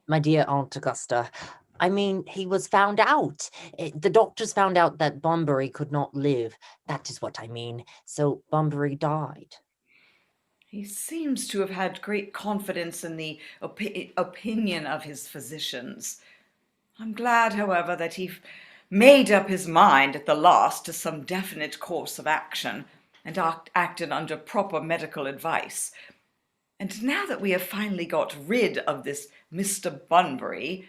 My dear Aunt Augusta, I mean, he was found out. The doctors found out that Bunbury could not live. That is what I mean. So Bunbury died. He seems to have had great confidence in the opinion of his physicians. I'm glad, however, that he made up his mind at the last to some definite course of action and acted under proper medical advice. And now that we have finally got rid of this Mr. Bunbury,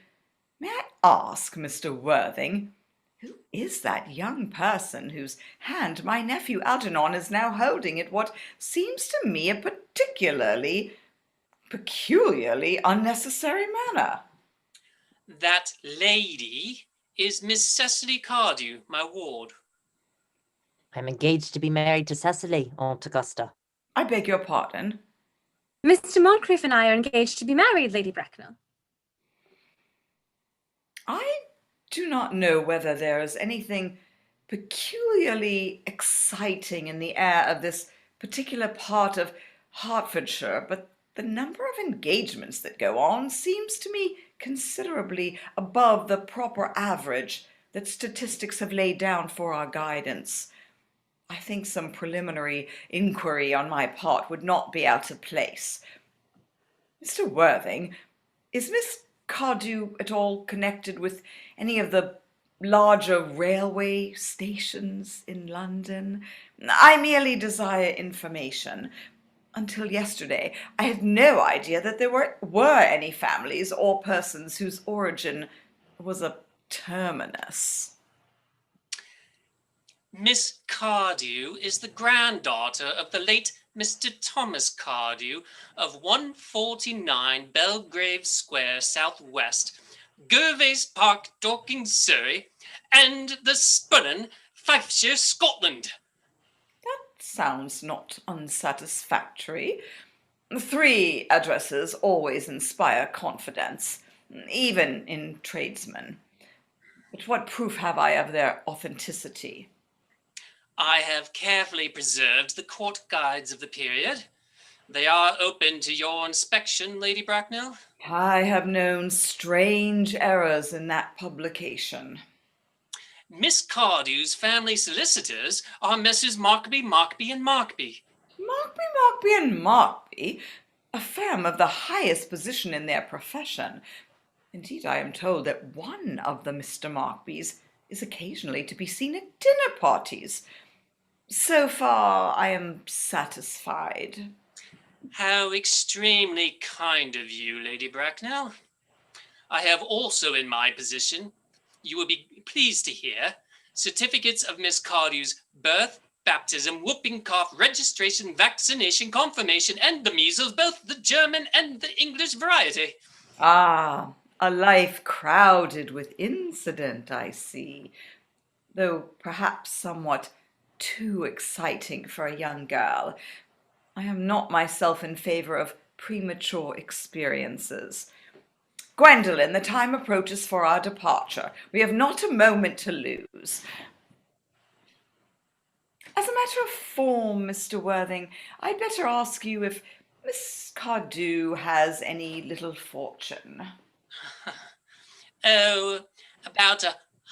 may I ask, Mr. Worthing, who is that young person whose hand my nephew Algernon is now holding in what seems to me a peculiarly unnecessary manner? That lady is Miss Cecily Cardew, my ward. I'm engaged to be married to Cecily, Aunt Augusta. I beg your pardon? Mr. Montcrieff and I are engaged to be married, Lady Bracknell. I do not know whether there is anything peculiarly exciting in the air of this particular part of Hertfordshire, but the number of engagements that go on seems to me considerably above the proper average that statistics have laid down for our guidance. I think some preliminary inquiry on my part would not be out of place. Mr. Worthing, is Miss Cardew at all connected with any of the larger railway stations in London? I merely desire information. Until yesterday, I had no idea that there were any families or persons whose origin was a terminus. Miss Cardew is the granddaughter of the late Mr. Thomas Cardew of 149 Belgrave Square, Southwest, Gervais Park, Dorking, Surrey, and the Spurren, Fifeshire, Scotland. That sounds not unsatisfactory. 3 addresses always inspire confidence, even in tradesmen. But what proof have I of their authenticity? I have carefully preserved the court guides of the period. They are open to your inspection, Lady Bracknell. I have known strange errors in that publication. Miss Cardew's family solicitors are Messrs. Markby, and Markby. Markby and Markby, a firm of the highest position in their profession. Indeed, I am told that one of the Mr. Markbys is occasionally to be seen at dinner parties. So far, I am satisfied. How extremely kind of you, Lady Bracknell. I have also in my possession, you will be pleased to hear, certificates of Miss Cardew's birth, baptism, whooping cough, registration, vaccination, confirmation, and the measles, both the German and the English variety. Ah, a life crowded with incident, I see, though perhaps somewhat too exciting for a young girl. I am not myself in favor of premature experiences. Gwendolyn, the time approaches for our departure. We have not a moment to lose. As a matter of form, Mr. Worthing, I'd better ask you if Miss Cardew has any little fortune. Oh, about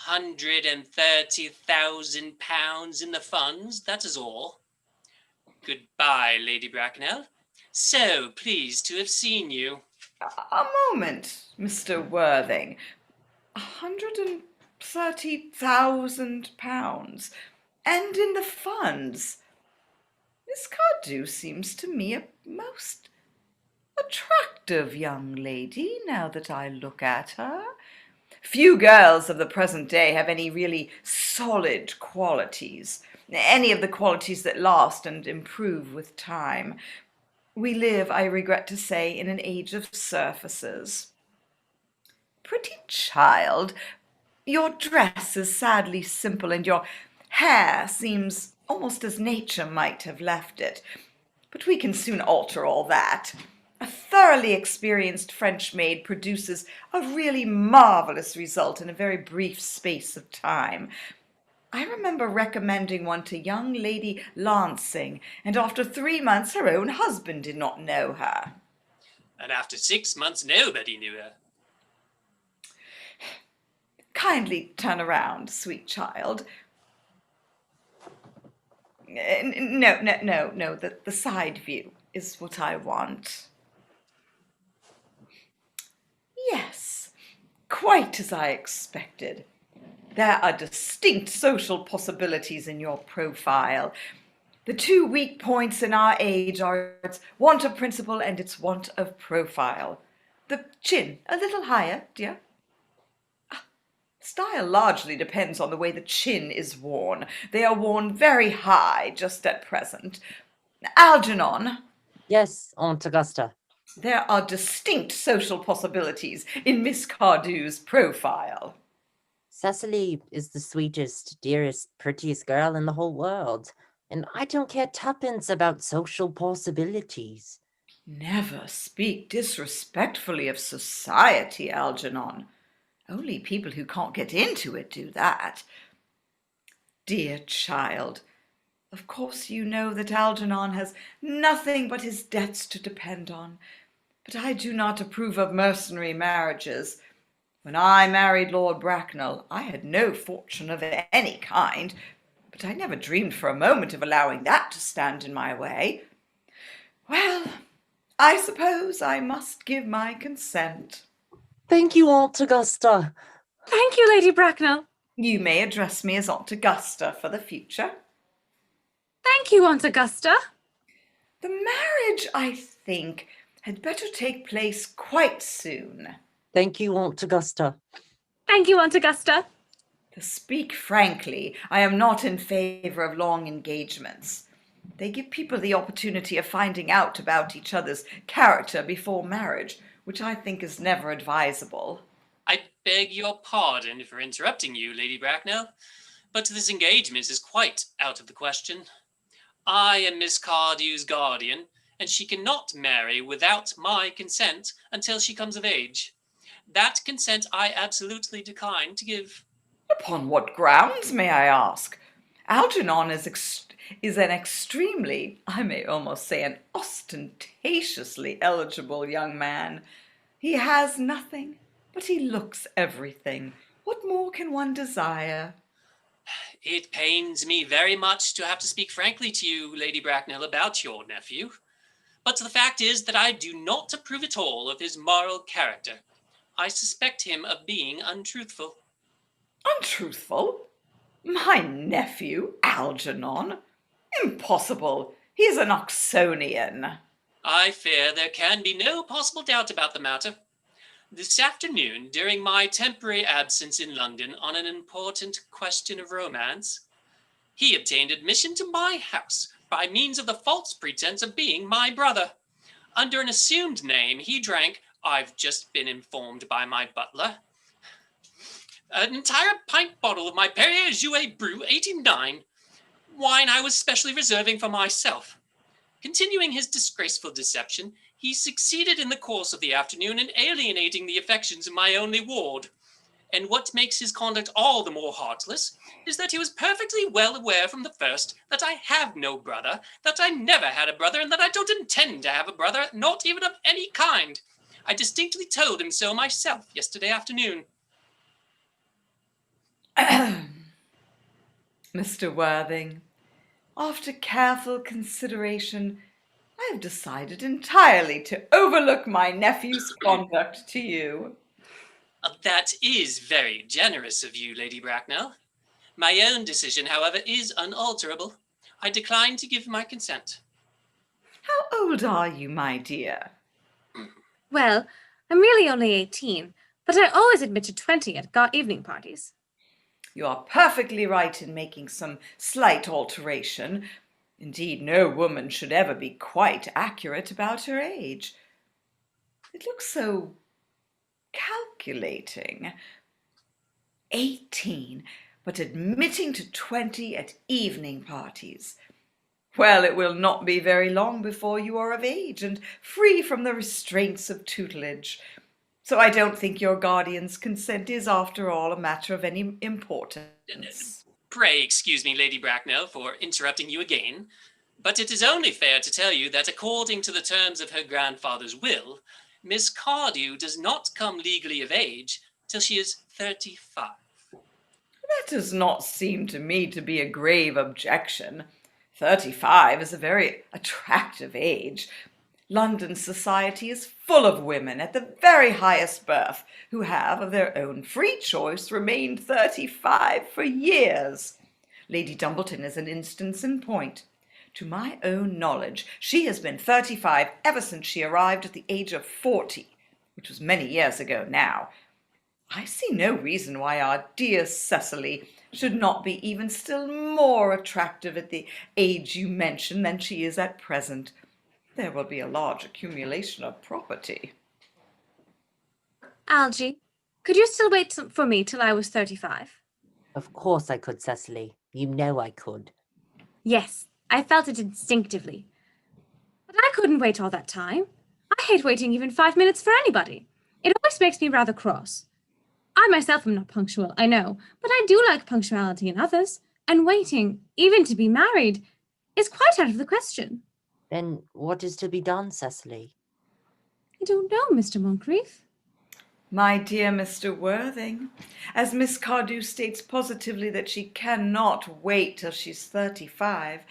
£130,000 in the funds, that is all. Goodbye, Lady Bracknell. So pleased to have seen you. A moment, Mr. Worthing. £130,000, and in the funds. Miss Cardew seems to me a most attractive young lady, now that I look at her. Few girls of the present day have any really solid qualities, any of the qualities that last and improve with time. We live, I regret to say, in an age of surfaces. Pretty child, your dress is sadly simple, and your hair seems almost as nature might have left it. But we can soon alter all that. A thoroughly experienced French maid produces a really marvelous result in a very brief space of time. I remember recommending one to young Lady Lancing, and after 3 months her own husband did not know her. And after 6 months, nobody knew her. Kindly turn around, sweet child. No, the side view is what I want. Yes, quite as I expected. There are distinct social possibilities in your profile. The 2 weak points in our age are its want of principle and its want of profile. The chin a little higher, dear. Style largely depends on the way the chin is worn. They are worn very high just at present. Algernon. Yes, Aunt Augusta. There are distinct social possibilities in Miss Cardew's profile. Cecily is the sweetest, dearest, prettiest girl in the whole world, and I don't care tuppence about social possibilities. Never speak disrespectfully of society, Algernon. Only people who can't get into it do that. Dear child, of course you know that Algernon has nothing but his debts to depend on, but I do not approve of mercenary marriages. When I married Lord Bracknell, I had no fortune of any kind, but I never dreamed for a moment of allowing that to stand in my way. Well, I suppose I must give my consent. Thank you, Aunt Augusta. Thank you, Lady Bracknell. You may address me as Aunt Augusta for the future. Thank you, Aunt Augusta. The marriage, I think, had better take place quite soon. Thank you, Aunt Augusta. Thank you, Aunt Augusta. To speak frankly, I am not in favor of long engagements. They give people the opportunity of finding out about each other's character before marriage, which I think is never advisable. I beg your pardon for interrupting you, Lady Bracknell, but this engagement is quite out of the question. I am Miss Cardew's guardian, and she cannot marry without my consent until she comes of age. That consent I absolutely decline to give. Upon what grounds, may I ask? Algernon is an extremely, I may almost say an ostentatiously eligible young man. He has nothing, but he looks everything. What more can one desire? It pains me very much to have to speak frankly to you, Lady Bracknell, about your nephew. But the fact is that I do not approve at all of his moral character. I suspect him of being untruthful. Untruthful? My nephew, Algernon? Impossible. He is an Oxonian. I fear there can be no possible doubt about the matter. This afternoon, during my temporary absence in London on an important question of romance, he obtained admission to my house by means of the false pretense of being my brother. Under an assumed name, he drank, I've just been informed by my butler, an entire pint bottle of my Perrier Jouet Brew 89, wine I was specially reserving for myself. Continuing his disgraceful deception, he succeeded in the course of the afternoon in alienating the affections of my only ward. And what makes his conduct all the more heartless is that he was perfectly well aware from the first that I have no brother, that I never had a brother, and that I don't intend to have a brother, not even of any kind. I distinctly told him so myself yesterday afternoon. Mr. Worthing, after careful consideration, I have decided entirely to overlook my nephew's conduct to you. That is very generous of you, Lady Bracknell. My own decision, however, is unalterable. I decline to give my consent. How old are you, my dear? Well, I'm really only 18, but I always admit to 20 at evening parties. You are perfectly right in making some slight alteration. Indeed, no woman should ever be quite accurate about her age. It looks so calculating. 18, but admitting to 20 at evening parties. Well, it will not be very long before you are of age and free from the restraints of tutelage. So I don't think your guardian's consent is, after all, a matter of any importance. Pray excuse me, Lady Bracknell, for interrupting you again, but it is only fair to tell you that according to the terms of her grandfather's will, Miss Cardew does not come legally of age till she is 35. That does not seem to me to be a grave objection. 35 is a very attractive age. London society is full of women at the very highest birth who have, of their own free choice, remained 35 for years. Lady Dumbleton is an instance in point. To my own knowledge, she has been 35 ever since she arrived at the age of 40, which was many years ago now. I see no reason why our dear Cecily should not be even still more attractive at the age you mention than she is at present. There will be a large accumulation of property. Algy, could you still wait for me till I was 35? Of course I could, Cecily. You know I could. Yes, I felt it instinctively. But I couldn't wait all that time. I hate waiting even 5 minutes for anybody. It always makes me rather cross. I myself am not punctual, I know, but I do like punctuality in others, and waiting, even to be married, is quite out of the question. Then what is to be done, Cecily? I don't know, Mr. Montcrieff. My dear Mr. Worthing, as Miss Cardew states positively that she cannot wait till she's 35,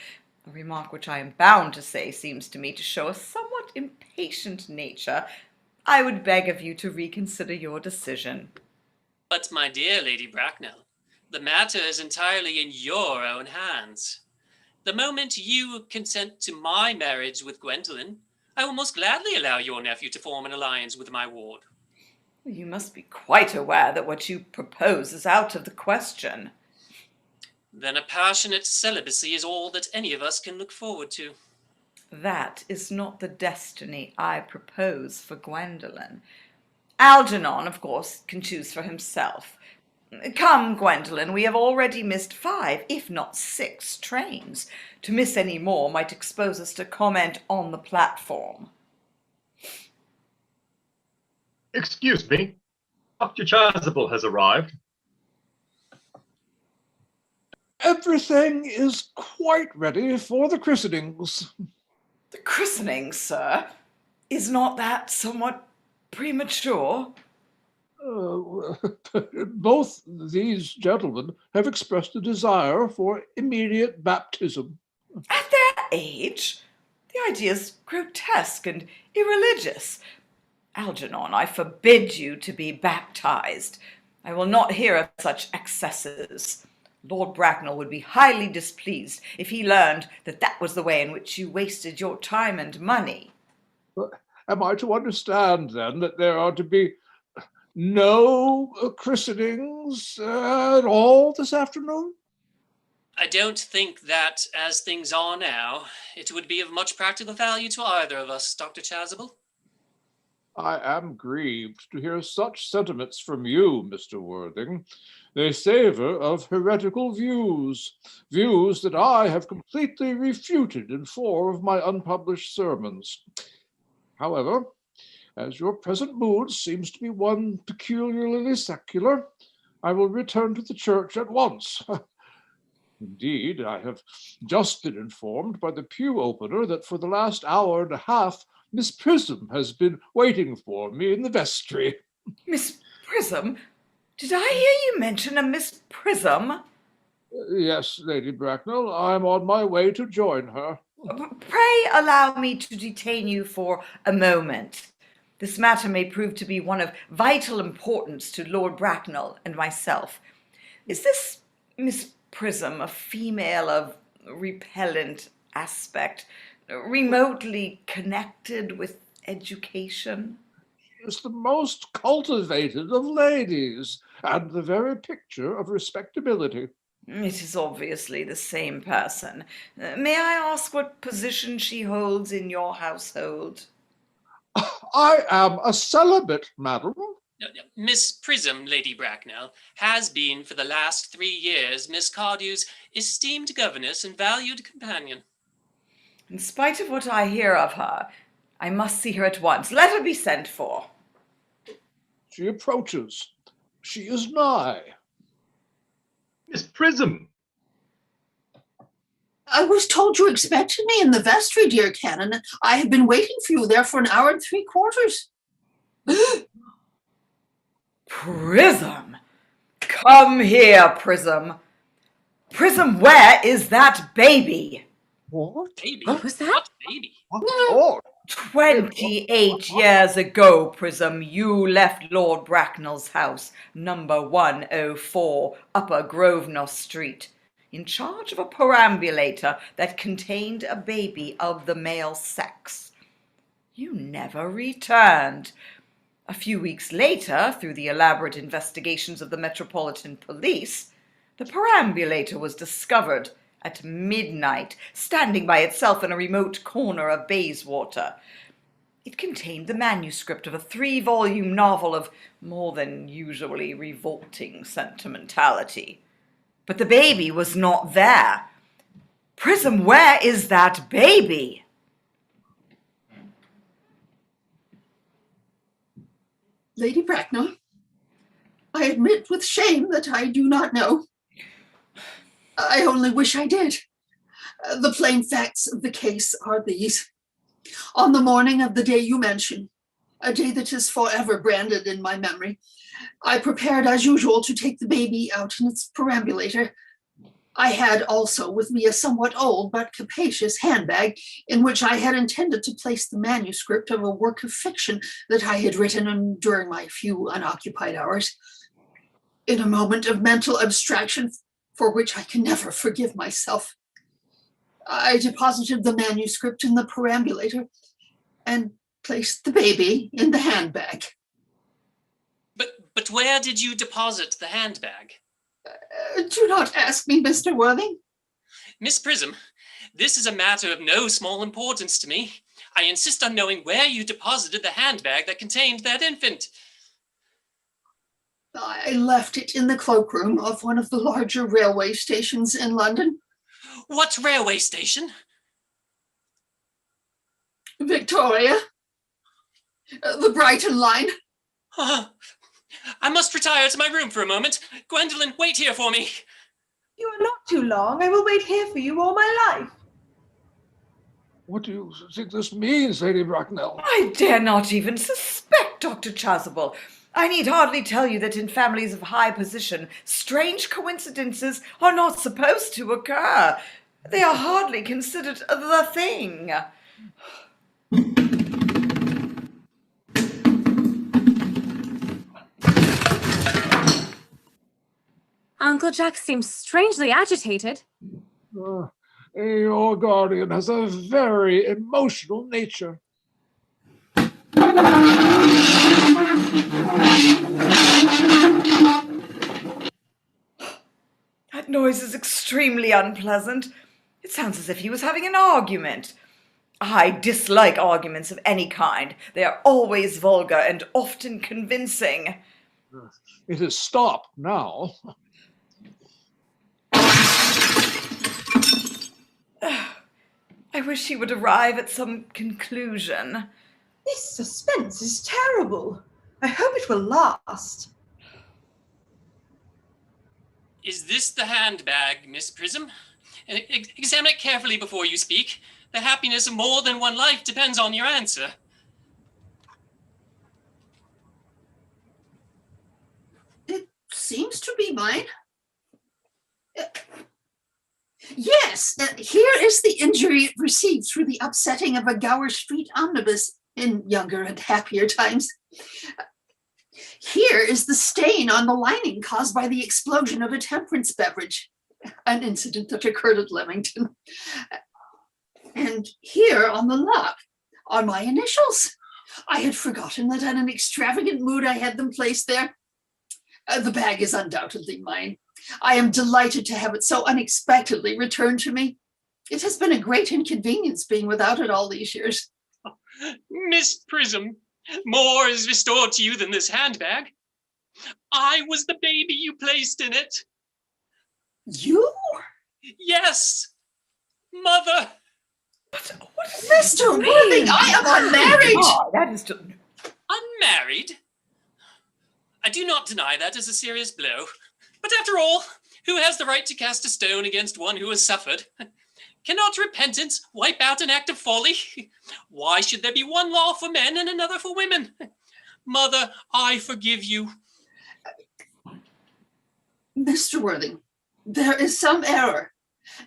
a remark which I am bound to say seems to me to show a somewhat impatient nature, I would beg of you to reconsider your decision. But, my dear Lady Bracknell, the matter is entirely in your own hands. The moment you consent to my marriage with Gwendolyn, I will most gladly allow your nephew to form an alliance with my ward. You must be quite aware that what you propose is out of the question. Then a passionate celibacy is all that any of us can look forward to. That is not the destiny I propose for Gwendolyn. Algernon, of course, can choose for himself. Come, Gwendolyn, we have already missed 5, if not 6 trains. To miss any more might expose us to comment on the platform. Excuse me. Dr. Chasuble has arrived. Everything is quite ready for the christenings. The christening, sir? Is not that somewhat premature? Both these gentlemen have expressed a desire for immediate baptism. At their age? The idea is grotesque and irreligious. Algernon, I forbid you to be baptized. I will not hear of such excesses. Lord Bracknell would be highly displeased if he learned that that was the way in which you wasted your time and money. Am I to understand, then, that there are to be no christenings at all this afternoon? I don't think that, as things are now, it would be of much practical value to either of us, Dr. Chasuble. I am grieved to hear such sentiments from you, Mr. Worthing. They savor of heretical views, views that I have completely refuted in 4 of my unpublished sermons. However, as your present mood seems to be one peculiarly secular, I will return to the church at once. Indeed, I have just been informed by the pew opener that for the last hour and a half, Miss Prism has been waiting for me in the vestry. Miss Prism? Did I hear you mention a Miss Prism? Yes, Lady Bracknell, I'm on my way to join her. Pray allow me to detain you for a moment. This matter may prove to be one of vital importance to Lord Bracknell and myself. Is this Miss Prism a female of repellent aspect, remotely connected with education? She is the most cultivated of ladies, and the very picture of respectability. It is obviously the same person. May I ask what position she holds in your household? I am a celibate, madam. Miss Prism, Lady Bracknell, has been for the last 3 years Miss Cardew's esteemed governess and valued companion. In spite of what I hear of her, I must see her at once. Let her be sent for. She approaches. She is nigh. Miss Prism! I was told you expected me in the vestry, dear Canon. I have been waiting for you there for an hour and 3/4. Prism! Come here, Prism. Prism, where is that baby? What? Baby? What was that? What baby? Oh, 28 years ago, Prism, you left Lord Bracknell's house, number 104, Upper Grosvenor Street, in charge of a perambulator that contained a baby of the male sex. You never returned. A few weeks later, through the elaborate investigations of the Metropolitan Police, the perambulator was discovered at midnight, standing by itself in a remote corner of Bayswater. It contained the manuscript of a 3-volume novel of more than usually revolting sentimentality. But the baby was not there. Prism, where is that baby? Lady Bracknell, I admit with shame that I do not know. I only wish I did. The plain facts of the case are these. On the morning of the day you mention, a day that is forever branded in my memory, I prepared as usual to take the baby out in its perambulator. I had also with me a somewhat old but capacious handbag in which I had intended to place the manuscript of a work of fiction that I had written during my few unoccupied hours. In a moment of mental abstraction for which I can never forgive myself, I deposited the manuscript in the perambulator and placed the baby in the handbag. But where did you deposit the handbag? Do not ask me, Mr. Worthing. Miss Prism, this is a matter of no small importance to me. I insist on knowing where you deposited the handbag that contained that infant. I left it in the cloakroom of one of the larger railway stations in London. What railway station? Victoria. The Brighton line. I must retire to my room for a moment. Gwendolyn, wait here for me. You are not too long. I will wait here for you all my life. What do you think this means, Lady Bracknell? I dare not even suspect, Dr. Chasuble. I need hardly tell you that in families of high position, strange coincidences are not supposed to occur. They are hardly considered the thing. Uncle Jack seems strangely agitated. Your guardian has a very emotional nature. That noise is extremely unpleasant. It sounds as if he was having an argument. I dislike arguments of any kind. They are always vulgar and often convincing. It has stopped now. I wish he would arrive at some conclusion. This suspense is terrible. I hope it will last. Is this the handbag, Miss Prism? Examine it carefully before you speak. The happiness of more than one life depends on your answer. It seems to be mine. Yes, here is the injury it received through the upsetting of a Gower Street omnibus in younger and happier times. Here is the stain on the lining caused by the explosion of a temperance beverage, an incident that occurred at Leamington. And here on the lock are my initials. I had forgotten that in an extravagant mood I had them placed there. The bag is undoubtedly mine. I am delighted to have it so unexpectedly returned to me. It has been a great inconvenience being without it all these years. Miss Prism, more is restored to you than this handbag. I was the baby you placed in it. You? Yes, Mother. What is Mr. Worthing, I am unmarried. Oh, that is just... Unmarried? I do not deny that as a serious blow. But after all, who has the right to cast a stone against one who has suffered? Cannot repentance wipe out an act of folly? Why should there be one law for men and another for women? Mother, I forgive you. Mr. Worthing, there is some error.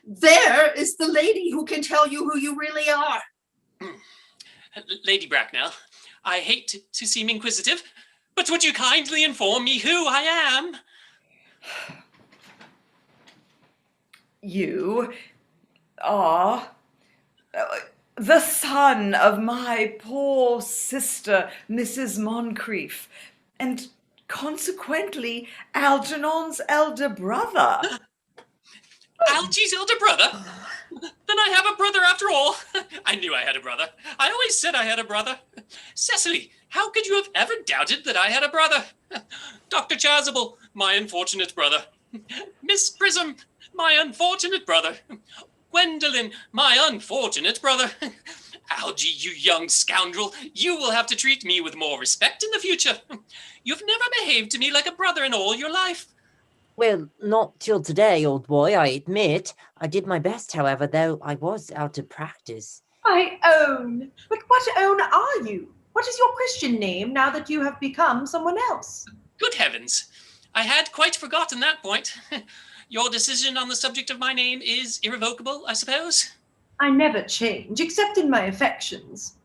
There is the lady who can tell you who you really are. Lady Bracknell, I hate to seem inquisitive, but would you kindly inform me who I am? You are the son of my poor sister, Mrs. Montcrieff, and consequently Algernon's elder brother. Algy's elder brother? Then I have a brother after all. I knew I had a brother. I always said I had a brother. Cecily, how could you have ever doubted that I had a brother? Dr. Chasuble, my unfortunate brother. Miss Prism, my unfortunate brother. Gwendolyn, my unfortunate brother. Algy, you young scoundrel, you will have to treat me with more respect in the future. You've never behaved to me like a brother in all your life. Well, not till today, old boy, I admit. I did my best, however, though I was out of practice. I own. But what own are you? What is your Christian name now that you have become someone else? Good heavens, I had quite forgotten that point. Your decision on the subject of my name is irrevocable, I suppose? I never change, except in my affections.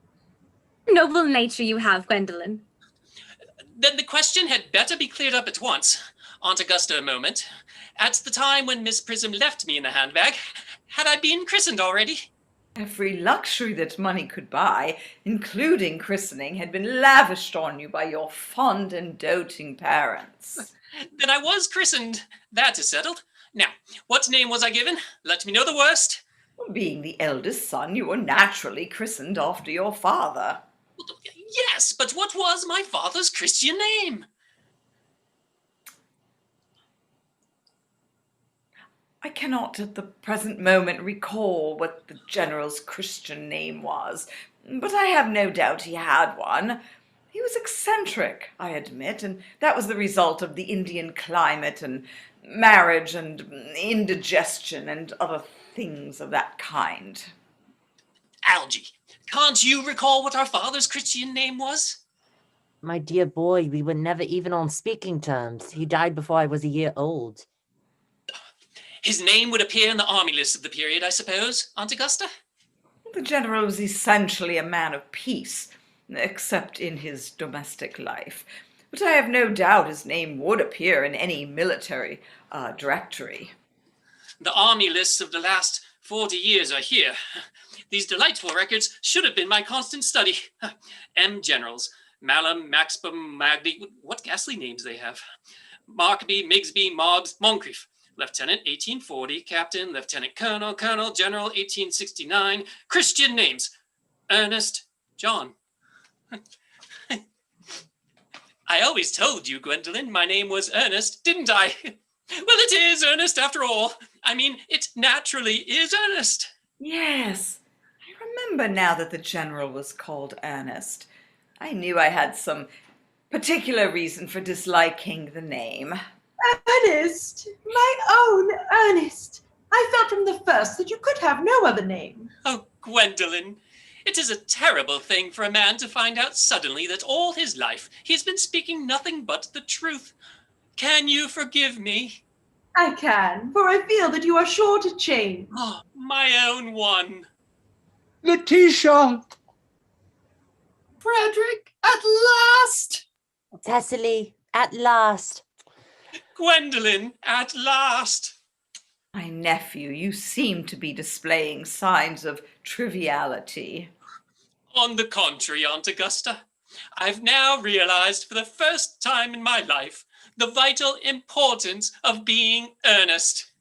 Noble nature you have, Gwendolyn. Then the question had better be cleared up at once. Aunt Augusta, a moment. At the time when Miss Prism left me in the handbag, had I been christened already? Every luxury that money could buy, including christening, had been lavished on you by your fond and doting parents. Then I was christened. That is settled. Now, what name was I given? Let me know the worst. Being the eldest son, you were naturally christened after your father. Yes, but what was my father's Christian name? I cannot at the present moment recall what the general's Christian name was, but I have no doubt he had one. He was eccentric, I admit, and that was the result of the Indian climate and marriage and indigestion and other things of that kind. Algy, can't you recall what our father's Christian name was? My dear boy, we were never even on speaking terms. He died before I was a year old. His name would appear in the army list of the period, I suppose, Aunt Augusta? The general was essentially a man of peace, except in his domestic life. But I have no doubt his name would appear in any military directory. The army lists of the last 40 years are here. These delightful records should have been my constant study. M. Generals, Malham, Maxbom, Magby, what ghastly names they have. Markby, Migsby, Mobbs, Montcrieff. Lieutenant, 1840, Captain, Lieutenant Colonel, Colonel, General, 1869. Christian names, Ernest, John. I always told you, Gwendolyn, my name was Ernest, didn't I? Well, it is Ernest after all. I mean, it naturally is Ernest. Yes, I remember now that the general was called Ernest. I knew I had some particular reason for disliking the name. Ernest, my own Ernest. I felt from the first that you could have no other name. Oh, Gwendolyn, it is a terrible thing for a man to find out suddenly that all his life he has been speaking nothing but the truth. Can you forgive me? I can, for I feel that you are sure to change. Oh, my own one. Letitia! Frederick, at last! Cecily, at last. Gwendolyn, at last. My nephew, you seem to be displaying signs of triviality. On the contrary, Aunt Augusta, I've now realized for the first time in my life the vital importance of being earnest.